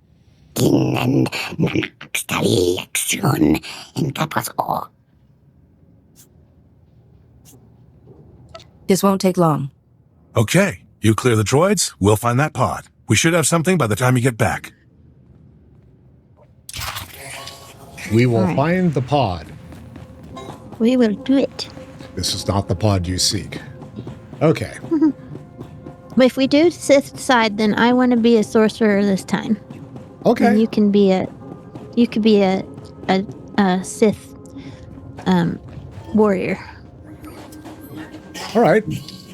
This won't take long. Okay, you clear the droids, we'll find that pod. We should have something by the time you get back. we will All right. find the pod. We will do it. This is not the pod you seek. Okay. If we do Sith side, then I want to be a sorcerer this time. Okay. And you can be a You could be a Sith warrior. All right.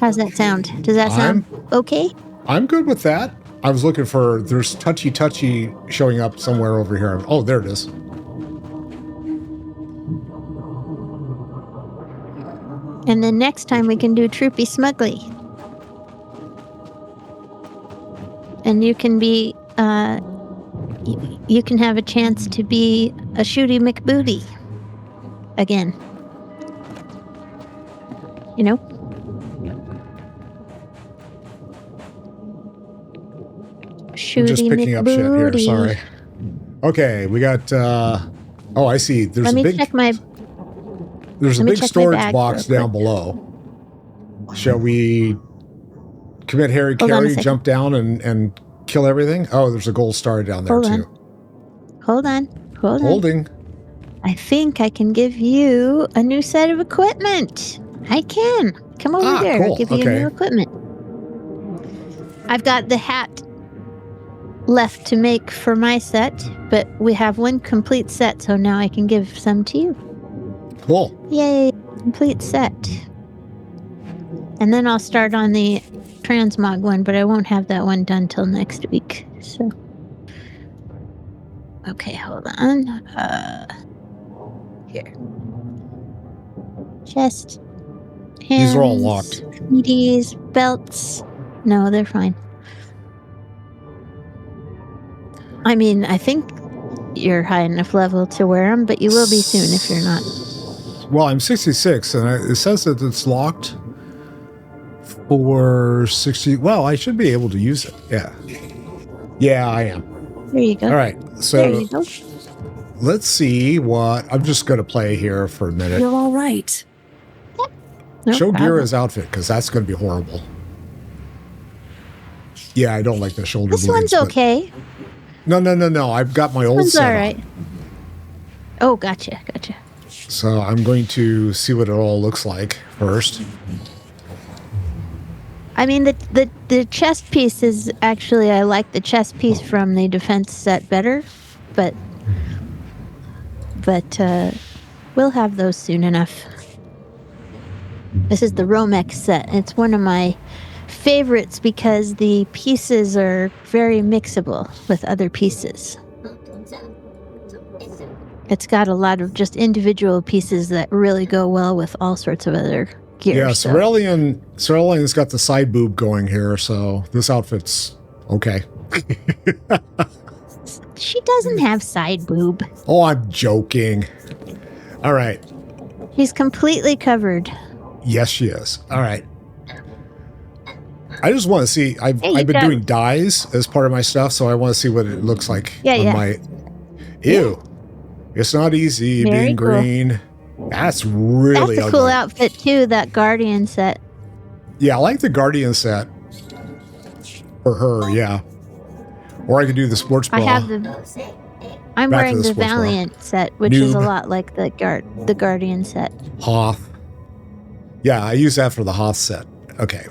How's that sound? Does that sound okay? I'm good with that. I was looking for, there's touchy showing up somewhere over here. Oh, there it is. And then next time we can do Troopy Smugly. And you can be, you can have a chance to be a Shooty McBooty again. You know? Shooty I'm just picking up shit here, sorry. Okay, we got, oh, I see. There's Let a me big, check my... there's a let me big check my storage bag box real down below. Shall we commit Harry Hold on a Carey, second. jump down and kill everything? Oh, there's a gold star down there Hold too. Hold on. Holding. I think I can give you a new set of equipment. I can. Come over here. Cool. I'll give you Okay. new equipment. I've got the hat left to make for my set, but we have one complete set, so now I can give some to you. Cool. Yay, complete set. And then I'll start on the transmog one, but I won't have that one done till next week. So, okay, hold on. Here. Chest. Hands, These are all locked. Sweeties, belts. No, they're fine. I mean, I think you're high enough level to wear them, but you will be soon if you're not. Well, I'm 66, and it says that it's locked for 60. Well, I should be able to use it. Yeah. Yeah, I am. There you go. All right. There So you go. let's see what. I'm just going to play here for a minute. You're all right. No Show problem. Gira's outfit, because that's going to be horrible. Yeah, I don't like the shoulder This blades. one's but- okay. No. I've got my old One's set all on. right. Oh, gotcha. So I'm going to see what it all looks like first. I mean, the chest piece is actually, I like the chest piece from the defense set better, but we'll have those soon enough. This is the Romex set. It's one of my favorites because the pieces are very mixable with other pieces. It's got a lot of just individual pieces that really go well with all sorts of other gear. Yeah, so- Cerulean's got the side boob going here, so this outfit's okay. She doesn't have side boob. Oh, I'm joking. All right. She's completely covered. Yes, she is. All right. I just want to see. I've Hey, you been got- doing dyes as part of my stuff, so I want to see what it looks like Yeah, on yeah. my. Ew. It's not easy Very being cool. green. That's really That's a ugly. cool outfit too, that Guardian set. Yeah, I like the Guardian set. For her, yeah. Or I could do the sports bra. I have I'm Back to wearing the the sports bra. Valiant set, which is a Noob. lot like the Guardian set. Hoth. Yeah, I use that for the Hoth set. Okay.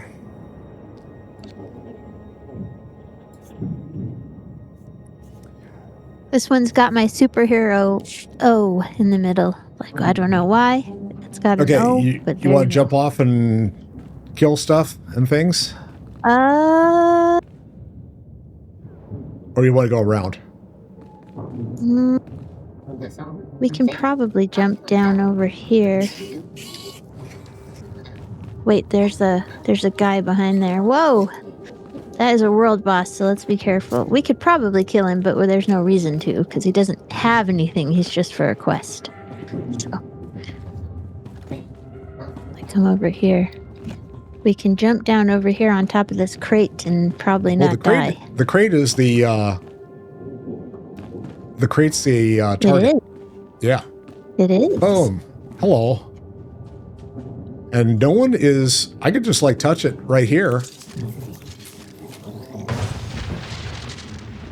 This one's got my superhero O in the middle. Like, I don't know why. It's got an Okay, O, you but want there to you jump off and kill stuff and things? go. Or you want to go around? Mm, we can probably jump down over here. Wait, there's a guy behind there. Whoa! That is a world boss, so let's be careful. We could probably kill him, but there's no reason to, because he doesn't have anything. He's just for a quest. So, I come over here. We can jump down over here on top of this crate and probably Well, not die. the crate is the crate's the target. It is. Yeah. It is. Boom. Hello. And no one is. I could just like touch it right here.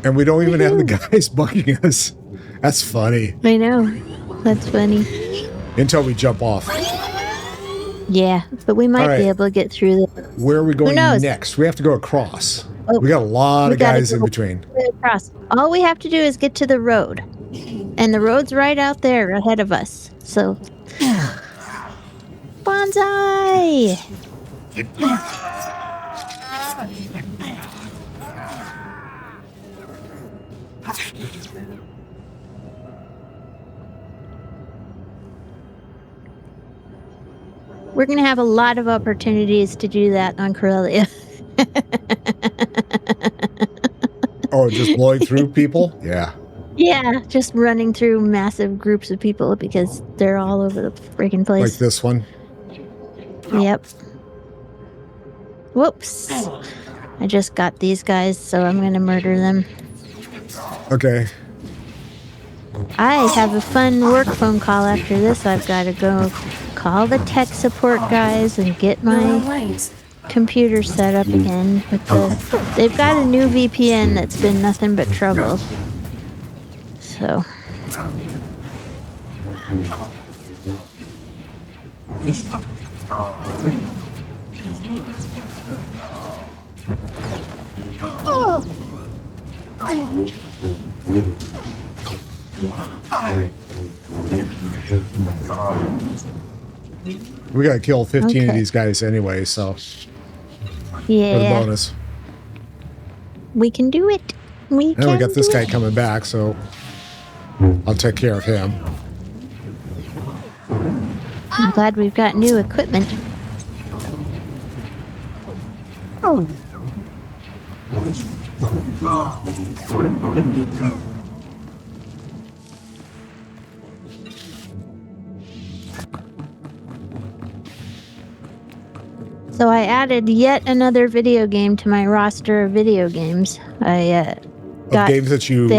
And we don't even have the guys bugging us. That's funny. I know. That's funny. Until we jump off. Yeah, but we might All right. be able to get through this. Where are we going knows? next? We have to go across. Oh, we got a lot we of gotta guys in go between. across. All we have to do is get to the road, And the road's right out there ahead of us. So, bonsai! We're going to have a lot of opportunities to do that on Corellia. Oh, just blowing through people? Yeah. Yeah, just running through massive groups of people because they're all over the freaking place. Like this one? Yep. Whoops. I just got these guys, so I'm going to murder them. Okay. I have a fun work phone call after this. I've got to go call the tech support guys and get my computer set up again. With they've got a new VPN that's been nothing but trouble. So. We gotta kill 15 of these guys anyway, so. Yeah. For the bonus. We can do it. And we got this guy coming back, so I'll take care of him. I'm glad we've got new equipment. Oh. So I added yet another video game to my roster of video games. I got games that you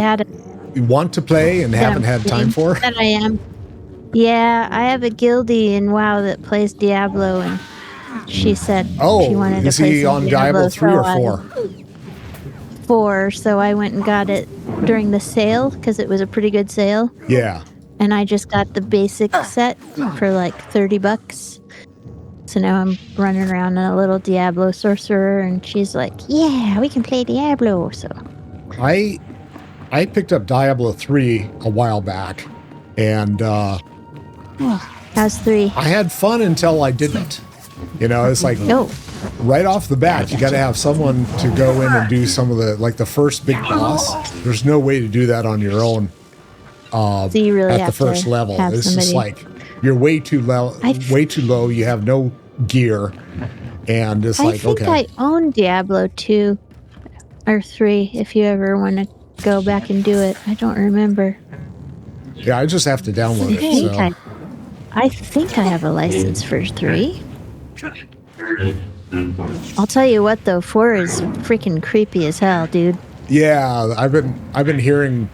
want to play and haven't had time for? That I am. Yeah, I have a guildie in WoW that plays Diablo, and she said she wanted to play some on Diablo 3 or 4? 4, so I went and got it during the sale because it was a pretty good sale. Yeah. And I just got the basic set for like $30. So now I'm running around a little Diablo sorcerer, and she's like, "Yeah, we can play Diablo." So I picked up Diablo 3 a while back, and how's 3? I had fun until I didn't. You know, it's like right off the bat, you got to have someone to go in and do some of the first big boss. There's no way to do that on your own. So you really at have the first to level, have it's somebody. just like you're way too low. Way too low. You have no gear, and it's like I think I own Diablo 2 or 3. If you ever want to go back and do it, I don't remember. Yeah, I just have to download it. I think I have a license for 3. I'll tell you what though, 4 is freaking creepy as hell, dude. Yeah, I've been hearing.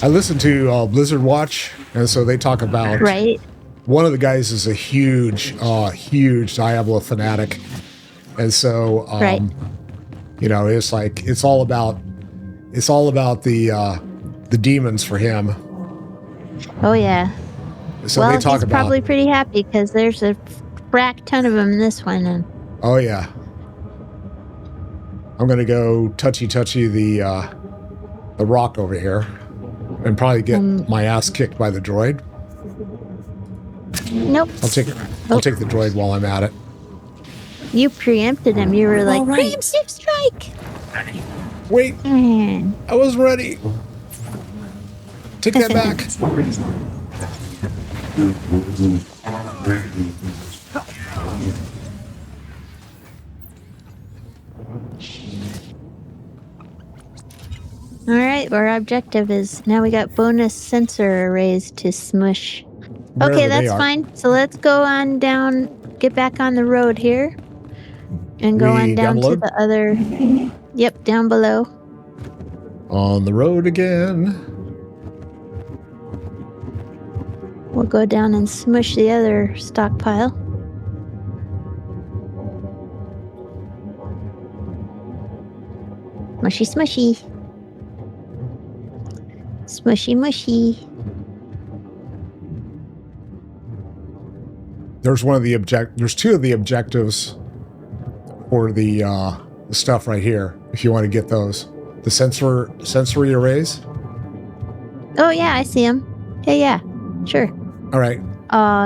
I listen to Blizzard Watch, and so they talk about. Right. One of the guys is a huge Diablo fanatic, and so you know, it's like it's all about the demons for him. Oh yeah. So well, they talk he's about probably pretty happy because there's a frack ton of them in this one. And oh yeah. I'm gonna go touchy the rock over here, and probably get my ass kicked by the droid. Nope. I'll take the droid while I'm at it. You preempted him. You were like, right. preemptive strike. Wait. I was ready. Take that back. All right, our objective is now we got bonus sensor arrays to smush. Wherever Okay, they that's are. fine. So let's go on down, get back on the road here, and go on down to the other. Yep, down below. On the road again. We'll go down and smush the other stockpile. Mushy, smushy. Smushy, mushy. There's there's 2 of the objectives for the stuff right here. If you want to get those, the sensory arrays. Oh yeah, I see them. Yeah. Sure. All right.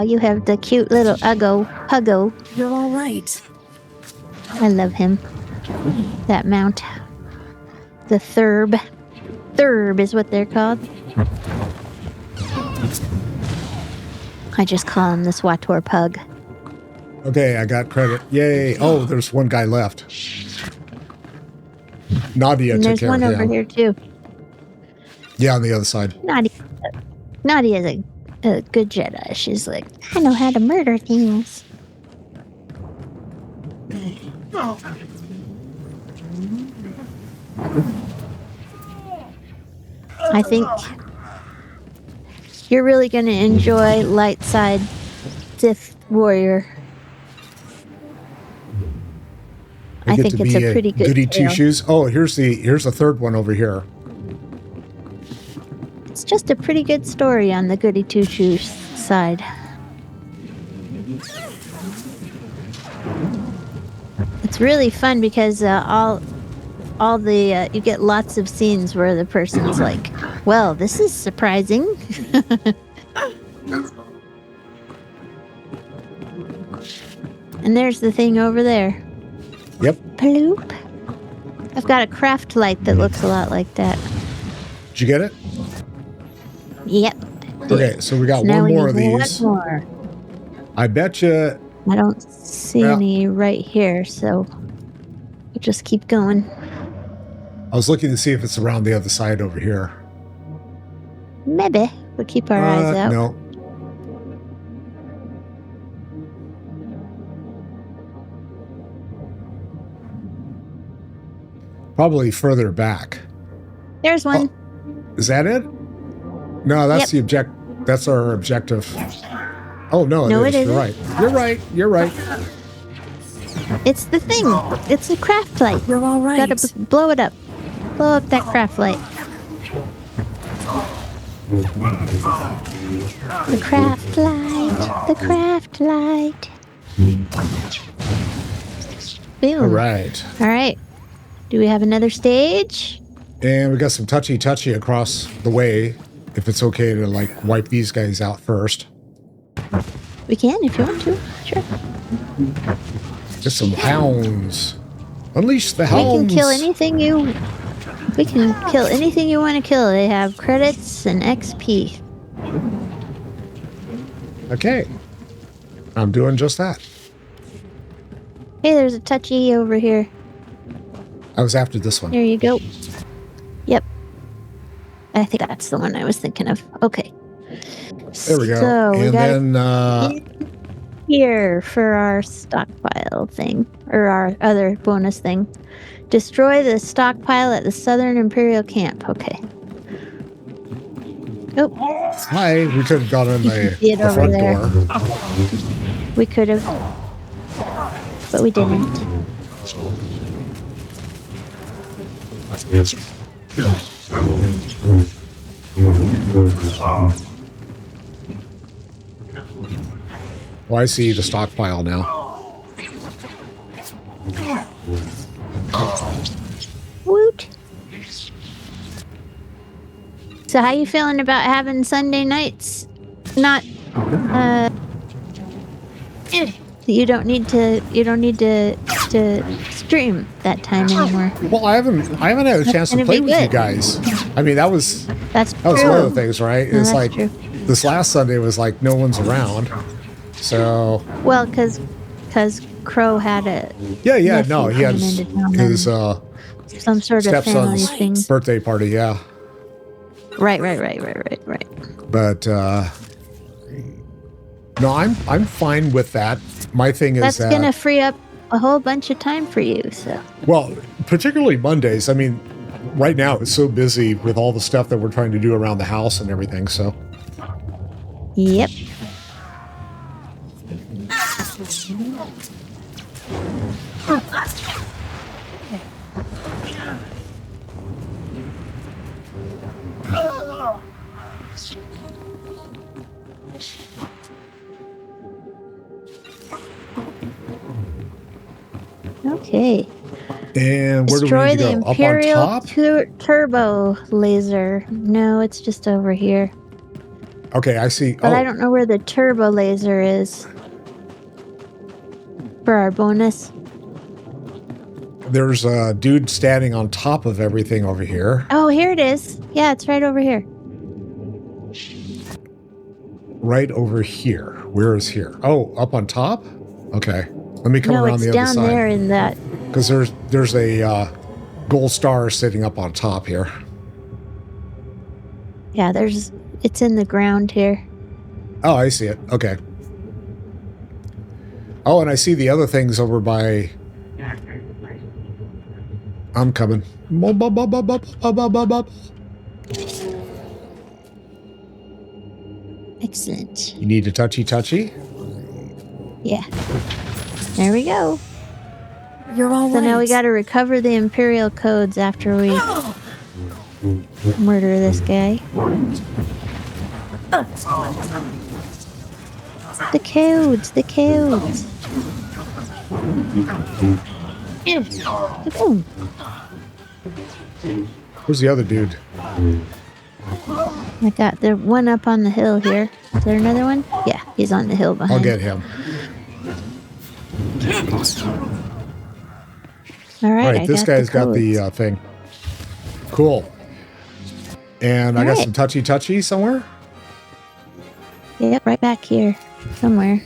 You have the cute little Huggo. You're all right. I love him. That mount. The Thurb. Thurb is what they're called. I just call him the Swator Pug. Okay, I got credit. Yay. Oh, there's one guy left. Nadia And took there's care one of over him. here too. Yeah, on the other side. Nadia's a good Jedi. She's like, I know how to murder things. I think you're really going to enjoy light side Sith warrior. I get think to it's be a pretty good goody tale. two shoes. Oh, here's the third one over here. It's just a pretty good story on the goody two shoes side. It's really fun because all the you get lots of scenes where the person's like, "Well, this is surprising." And there's the thing over there. Yep. Paloop. I've got a craft light that looks a lot like that. Did you get it? Yep. Okay, so we got So now one we more of need these. One more. I bet you. I don't see any right here, so we'll just keep going. I was looking to see if it's around the other side over here. Maybe. We'll keep our eyes out. No. Probably further back. There's one. Is that it? No, that's the object. That's our objective. Oh no, No, it it is. You're right. isn't. You're right. You're right. It's the thing. It's a craft light. You're all right. Gotta blow it up. Blow up that craft light. The craft light. The craft light. Boom. All right. All right. Do we have another stage? And we got some touchy across the way. If it's okay to like wipe these guys out first. We can if you want to. Sure. Get some hounds. Unleash the hounds. We can kill anything you. We can kill anything you want to kill. They have credits and XP. Okay. I'm doing just that. Hey, there's a touchy over here. I was after this one. There you go. Yep. I think that's the one I was thinking of. Okay. There we go. So we And got then here for our stockpile thing, or our other bonus thing. Destroy the stockpile at the Southern Imperial Camp. Okay. Oh. hi, we could have gone in the, See it the over front there. door. We could have, but we didn't. Well, I see the stockpile now. Woot. So how you feeling about having Sunday nights? Not, you don't need to stream that time anymore. Well, I haven't had a That's chance to gonna play be with you good. guys. I mean, that was That's one true. of the things, right? No, It's that's like true. this last Sunday was like no one's around. So Well, because Crow had a yeah, nephew no, he had coming into town his and some sort of family stepson's thing. birthday party, yeah. Right. But no, I'm fine with that. My thing is That's that gonna free up a whole bunch of time for you. So well, particularly Mondays. I mean, right now it's so busy with all the stuff that we're trying to do around the house and everything. So yep. Okay. and where Destroy do we the need to go? Imperial Up on top? turbo laser. No, it's just over here. Okay, I see. But I don't know where the turbo laser is for our bonus. There's a dude standing on top of everything over here. Oh, here it is. Yeah, it's right over here. Right over here. Where is here? Oh, up on top? Okay. Let me come around the other side. No, it's down there in that. Because there's a gold star sitting up on top here. Yeah, it's in the ground here. Oh, I see it. Okay. Oh, and I see the other things over by... I'm coming. Excellent. You need a touchy? Yeah. There we go. You're all so right. Now we got to recover the Imperial codes after we murder this guy. The codes. Boom. Where's the other dude? I got the one up on the hill here. Is there another one? Yeah, he's on the hill behind. I'll get him. All right, this guy's got the thing. Cool. And I got some touchy somewhere? Yep, right back here. Somewhere.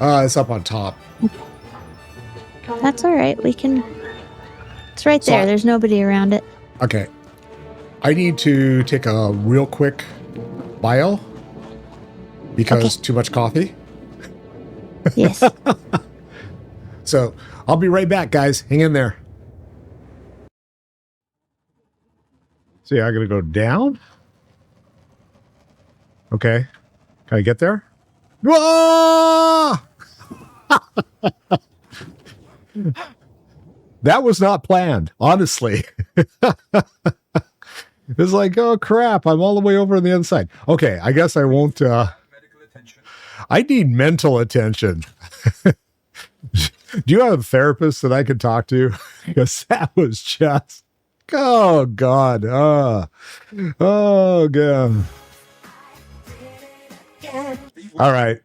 It's up on top. That's all right. We can... It's right there. There's nobody around it. Okay. I need to take a real quick bio. Because too much coffee. Yes. So, I'll be right back, guys. Hang in there. See, I gotta go down? Okay. Can I get there? Whoa! That was not planned, honestly. It's like, oh crap, I'm all the way over on the other side. Okay, I guess I won't I need mental attention. Do you have a therapist that I could talk to? Because that was just, oh God. Oh God. All right.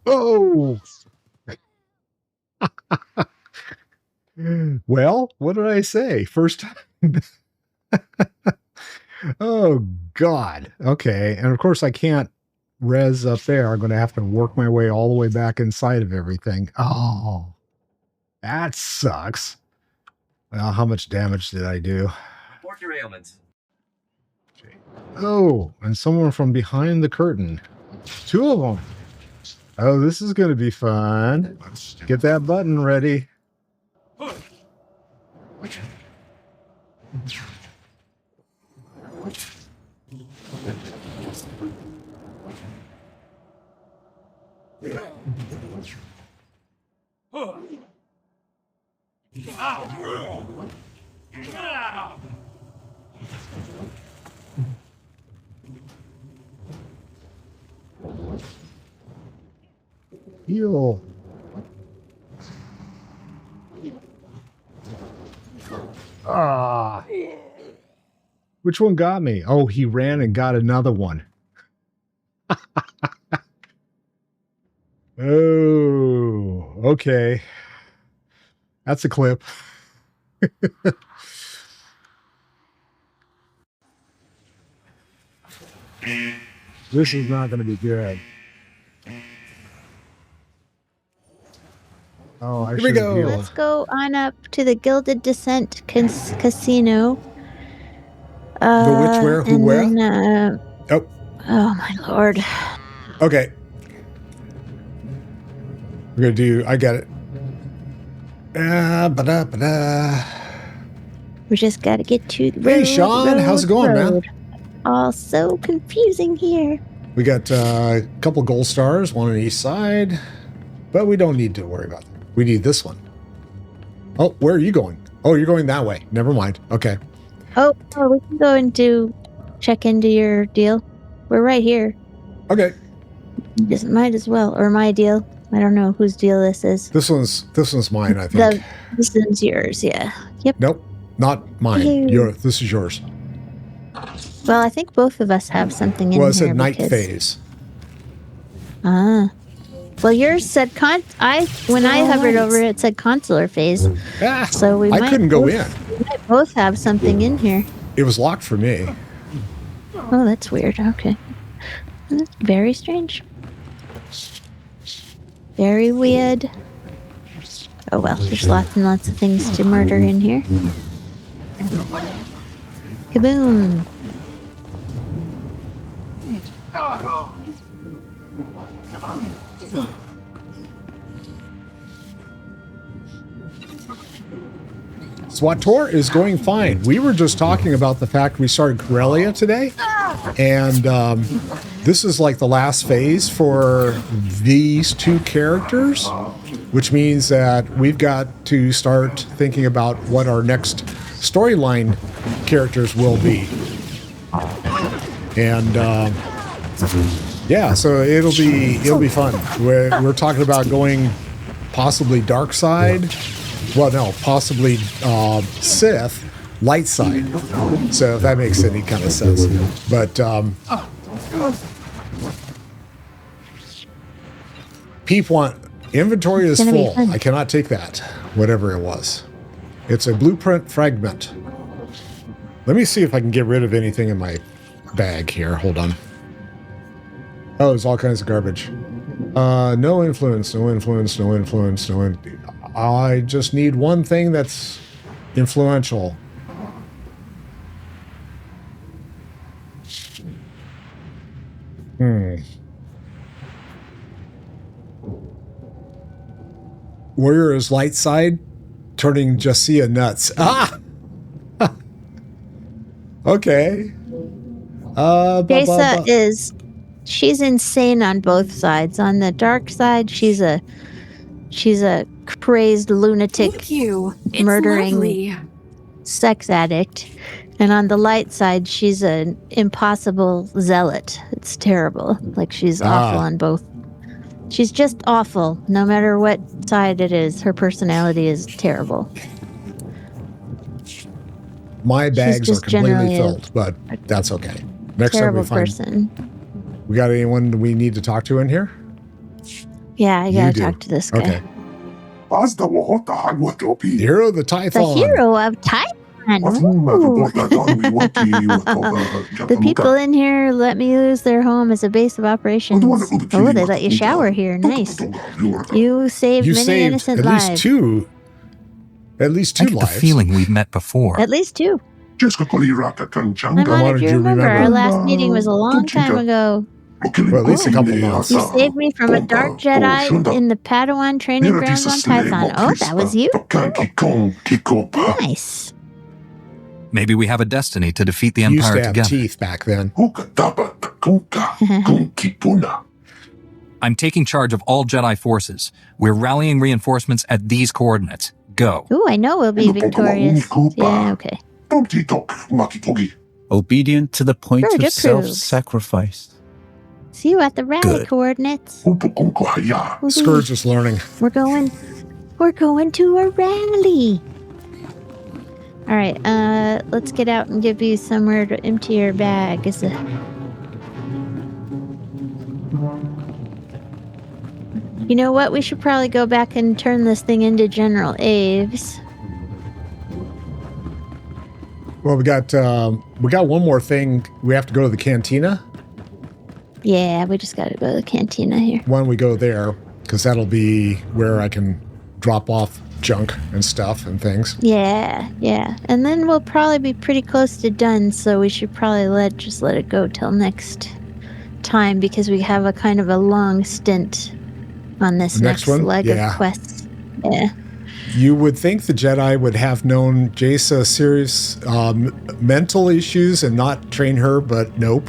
Oh. Well, what did I say? First time. Oh, God. Okay. And of course, I can't res up there. I'm going to have to work my way all the way back inside of everything. Oh, that sucks. Well, how much damage did I do? Report your ailments. Oh, and someone from behind the curtain. Two of them. Oh, this is going to be fun. Get that button ready. Heal. Ah. Which one got me? Oh, he ran and got another one. Oh, okay. That's a clip. This is not going to be good. Oh, here we go. Let's go on up to the Gilded Descent Casino. The which, where, who, where? Then, oh my lord. Okay. We're gonna do. I got it. We just gotta get to the Hey, road, Sean, how's it going, man? All so confusing here. We got a couple gold stars, one on each side, but we don't need to worry about that. We need this one. Oh, where are you going? Oh, you're going that way. Never mind. Okay. Oh, we can go into check into your deal. We're right here. Okay. Just might as well, or my deal. I don't know whose deal this is. This one's mine, I think. This is yours, yeah. Yep. Nope, not mine. This is yours. Well, I think both of us have something in here. Well, it said night phase. Ah. Well, yours said when I hovered over it, it said consular phase. So we I couldn't go in. We might both have something in here. It was locked for me. Oh, that's weird. Okay. That's very strange. Very weird. Oh well, there's lots and lots of things to murder in here. Kaboom! SWATOR is going fine. We were just talking about the fact we started Corellia today, and this is like the last phase for these two characters, which means that we've got to start thinking about what our next storyline characters will be. And yeah, so it'll be fun. We're talking about going possibly dark side. Well, no, possibly Sith, light side. So if that makes any kind of sense. But Peep want inventory is full. I cannot take that, whatever it was. It's a blueprint fragment. Let me see if I can get rid of anything in my bag here. Hold on. Oh, there's all kinds of garbage. No influence, no influence, no influence, no influence. I just need one thing that's influential. Warrior is light side, turning Jacia nuts. Ah! Okay. Jacia she's insane on both sides. On the dark side, she's a crazed lunatic murdering sex addict. And on the light side, she's an impossible zealot. It's terrible. Like, she's awful on both. She's just awful. No matter what side it is, her personality is terrible. My bags are completely filled, but that's okay. Next time we find person. We got anyone we need to talk to in here? Yeah, I gotta talk to this guy. Okay. The hero of the Tython. The hero of Tython. The people in here let me use their home as a base of operations. Oh, they let you shower here. Nice. You saved many innocent lives. At least two I get lives. the feeling we've met before. At least two. I'm honored you remember. Our last meeting was a long time ago. Well, at least a couple months. You saved me from a dark Jedi in the Padawan training grounds on Tython. Oh, that was you? Nice. Maybe we have a destiny to defeat the You used Empire to have together. teeth back then. I'm taking charge of all Jedi forces. We're rallying reinforcements at these coordinates. Go. Ooh, I know we'll be victorious. Yeah, okay. Obedient to the point Scourge of approved. self-sacrifice. See you at the rally Good. coordinates. Scourge is learning. We're going to a rally. All right, let's get out and give you somewhere to empty your bag. You know what? We should probably go back and turn this thing into General Aves. Well, we got one more thing. We have to go to the cantina. Yeah, we just got to go to the cantina here. Why don't we go there? Because that'll be where I can drop off junk and stuff and things. Yeah. And then we'll probably be pretty close to done, so we should probably just let it go till next time, because we have a kind of a long stint on this next one? leg Yeah. of quests. Yeah. You would think the Jedi would have known Jace serious mental issues and not train her, but nope.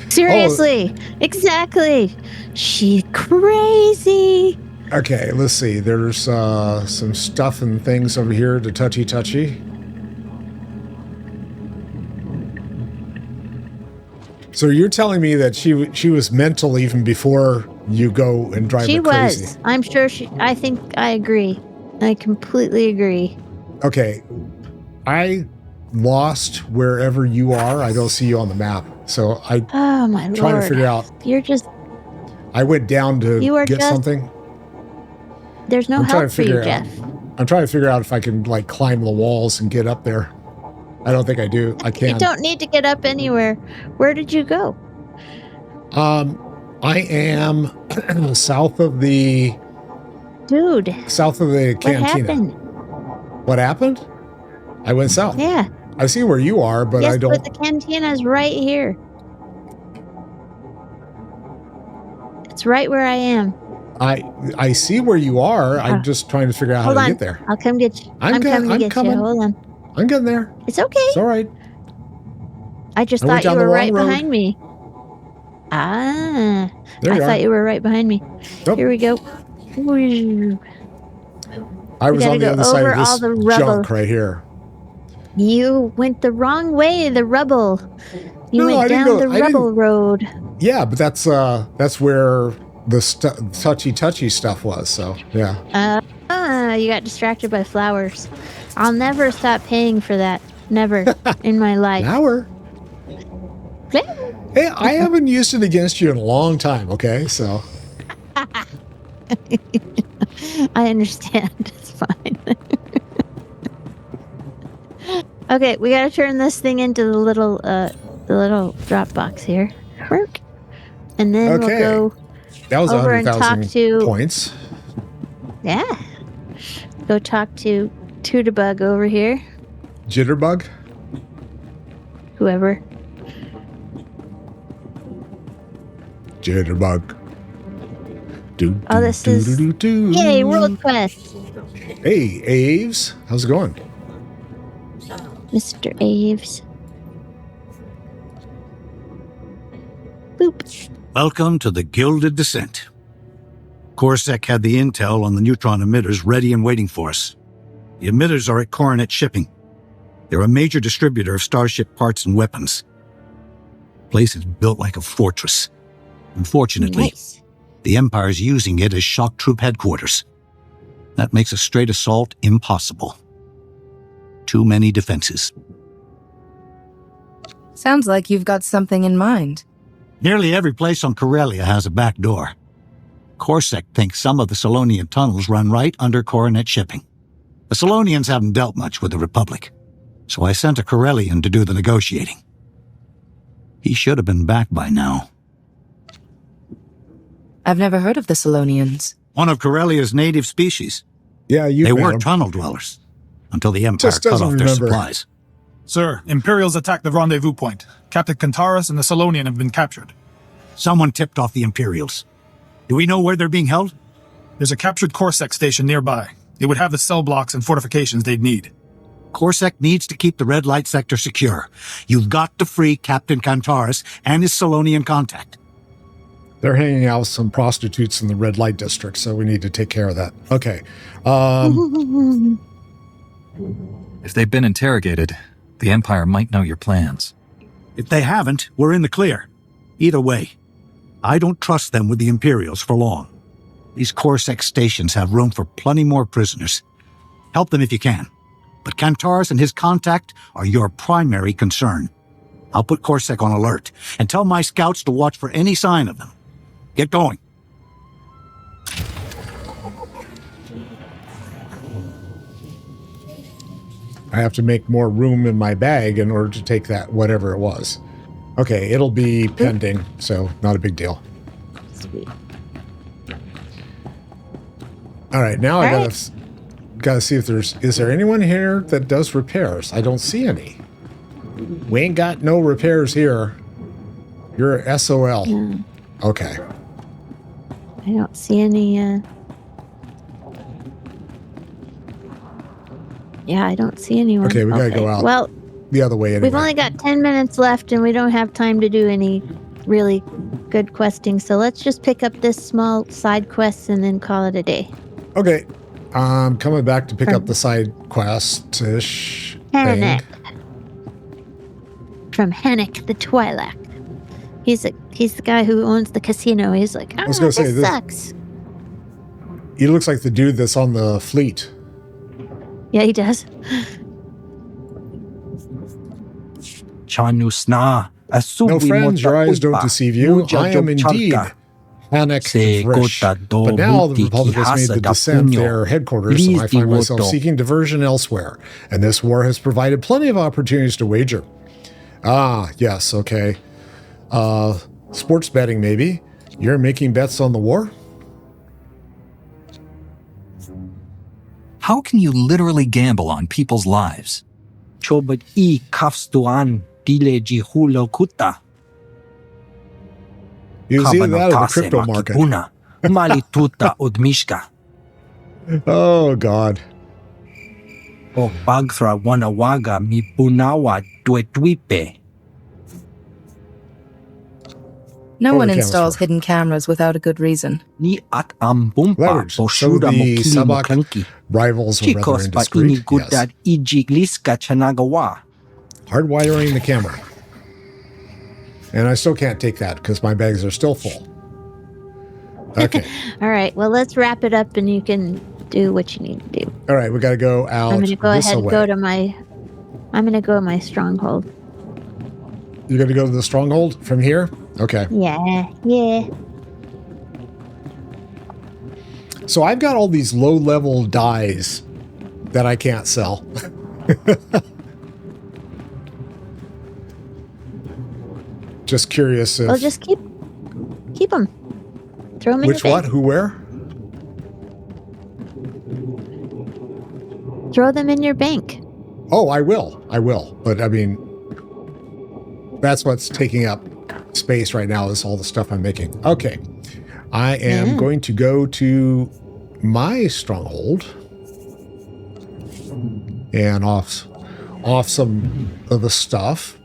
Seriously, exactly. She's crazy. Okay, let's see. There's some stuff and things over here to touchy. So you're telling me that she was mental even before you go and drive She her crazy? was. I'm sure she. I think I agree. I completely agree. Okay, I lost wherever you are. I don't see you on the map, so Oh my trying lord! to figure out. You're just. I went down to You are get just- something. There's no I'm trying help to for you, figure Jeff. I'm trying to figure out if I can like climb the walls and get up there. I don't think I do. I You can. don't need to get up anywhere. Where did you go? I am south of the Dude. cantina. What happened? What happened? I went south. Yeah. I see where you are, but Yes, I don't. but the cantina's right here. It's right where I am. I see where you are. I'm just trying to figure out how Hold to on. get there. I'll come get you. I'm coming to get coming. you. Hold on. I'm getting there. It's okay. It's all right. I just I went thought you down the were right wrong road. behind me. Ah. There I you are. thought you were right behind me. Nope. Here we go. Whoosh. I was gotta on the go other side over of all this the rubble. junk right here. You went the wrong way, the rubble. You No, I went didn't down go- the I didn't- rubble road. Yeah, but that's where the touchy stuff was. So yeah. You got distracted by flowers. I'll never stop paying for that. Never in my life. Flower. Hey, I haven't used it against you in a long time. Okay, so I understand. It's fine. Okay, we gotta turn this thing into the little drop box here. Work. And then Okay. we'll go that was over and talk 100,000 to points. Yeah. Go talk to Tootabug over here. Jitterbug. Whoever. Jitterbug. Oh, this is Yay, World Quest. Hey, Aves, how's it going? Mr. Aves. Boop. Welcome to the Gilded Descent. Corsac had the intel on the neutron emitters ready and waiting for us. The emitters are at Coronet Shipping. They're a major distributor of Starship parts and weapons. The place is built like a fortress. Unfortunately, Nice. the Empire's using it as shock troop headquarters. That makes a straight assault impossible. Too many defenses. Sounds like you've got something in mind. Nearly every place on Corellia has a back door. Corsac thinks some of the Solonian tunnels run right under Coronet Shipping. The Solonians haven't dealt much with the Republic, so I sent a Corellian to do the negotiating. He should have been back by now. I've never heard of the Solonians. One of Corellia's native species. Yeah, They were tunnel dwellers until the Empire Just cut doesn't off their remember. supplies. Sir, Imperials attacked the rendezvous point. Captain Kantaris and the Solonian have been captured. Someone tipped off the Imperials. Do we know where they're being held? There's a captured Corsac station nearby. It would have the cell blocks and fortifications they'd need. Corsac needs to keep the red light sector secure. You've got to free Captain Kantaris and his Solonian contact. They're hanging out with some prostitutes in the red light district, so we need to take care of that. Okay. If they've been interrogated, the Empire might know your plans. If they haven't, we're in the clear. Either way, I don't trust them with the Imperials for long. These Corsac stations have room for plenty more prisoners. Help them if you can. But Kantaris and his contact are your primary concern. I'll put Corsac on alert and tell my scouts to watch for any sign of them. Get going. I have to make more room in my bag in order to take that, whatever it was. Okay, it'll be pending, so not a big deal. Sweet. All right, now I All gotta see if is there anyone here that does repairs? I don't see any. We ain't got no repairs here. You're SOL. No. Okay. I don't see any Yeah, I don't see anyone. Okay, we gotta go out. Well, the other way anyway. we've only got 10 minutes left and we don't have time to do any really good questing. So let's just pick up this small side quest and then call it a day. Okay. I'm coming back to pick up the side quest-ish Hannock. thing. From Hannock the Twi'lek. He's the guy who owns the casino. He's like, I was gonna say, this sucks. He looks like the dude that's on the fleet. Yeah, he does. Chanusna. No, friends, your eyes don't deceive you. I am indeed Hannock Vrish. But now the Republic has made the descent their headquarters, and I find myself seeking diversion elsewhere. And this war has provided plenty of opportunities to wager. Ah, yes, okay. Sports betting, maybe. You're making bets on the war? How can you literally gamble on people's lives? Chobot I kafstuan dileji hulo kuta. You see that in the crypto market. Malituta odmishka. Oh, God. O bagthra wanawaga mi punawa duetwipe. No What one are the installs cameras hidden cameras without a good reason. Ni at ambumpa Leverage. So boshuda the mokili Sabak moklanki. rivals were rather Chikos pa indiscreet. ini gudad ijigliska chanagawa. Hardwiring the camera. And I still can't take that because my bags are still full. Okay. All right. Well, let's wrap it up and you can do what you need to do. All right, we got to go out. I'm going to go this ahead and way. go to my... I'm going to go to my stronghold. You're going to go to the stronghold from here? Okay. Yeah. Yeah. So I've got all these low-level dyes that I can't sell. Just curious if... Well, just keep them. Throw them in Which your what? bank. Who, where? Throw them in your bank. Oh, I will. I will. But, I mean, that's what's taking up space right now is all the stuff I'm making. Okay. I am going to go to my stronghold and off some of the stuff.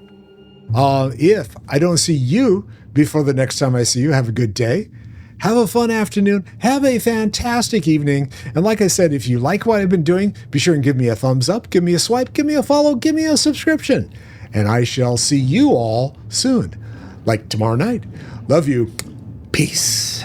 If I don't see you before the next time I see you, have a good day. Have a fun afternoon. Have a fantastic evening. And like I said, if you like what I've been doing, be sure and give me a thumbs up, give me a swipe, give me a follow, give me a subscription. And I shall see you all soon, like tomorrow night. Love you. Peace.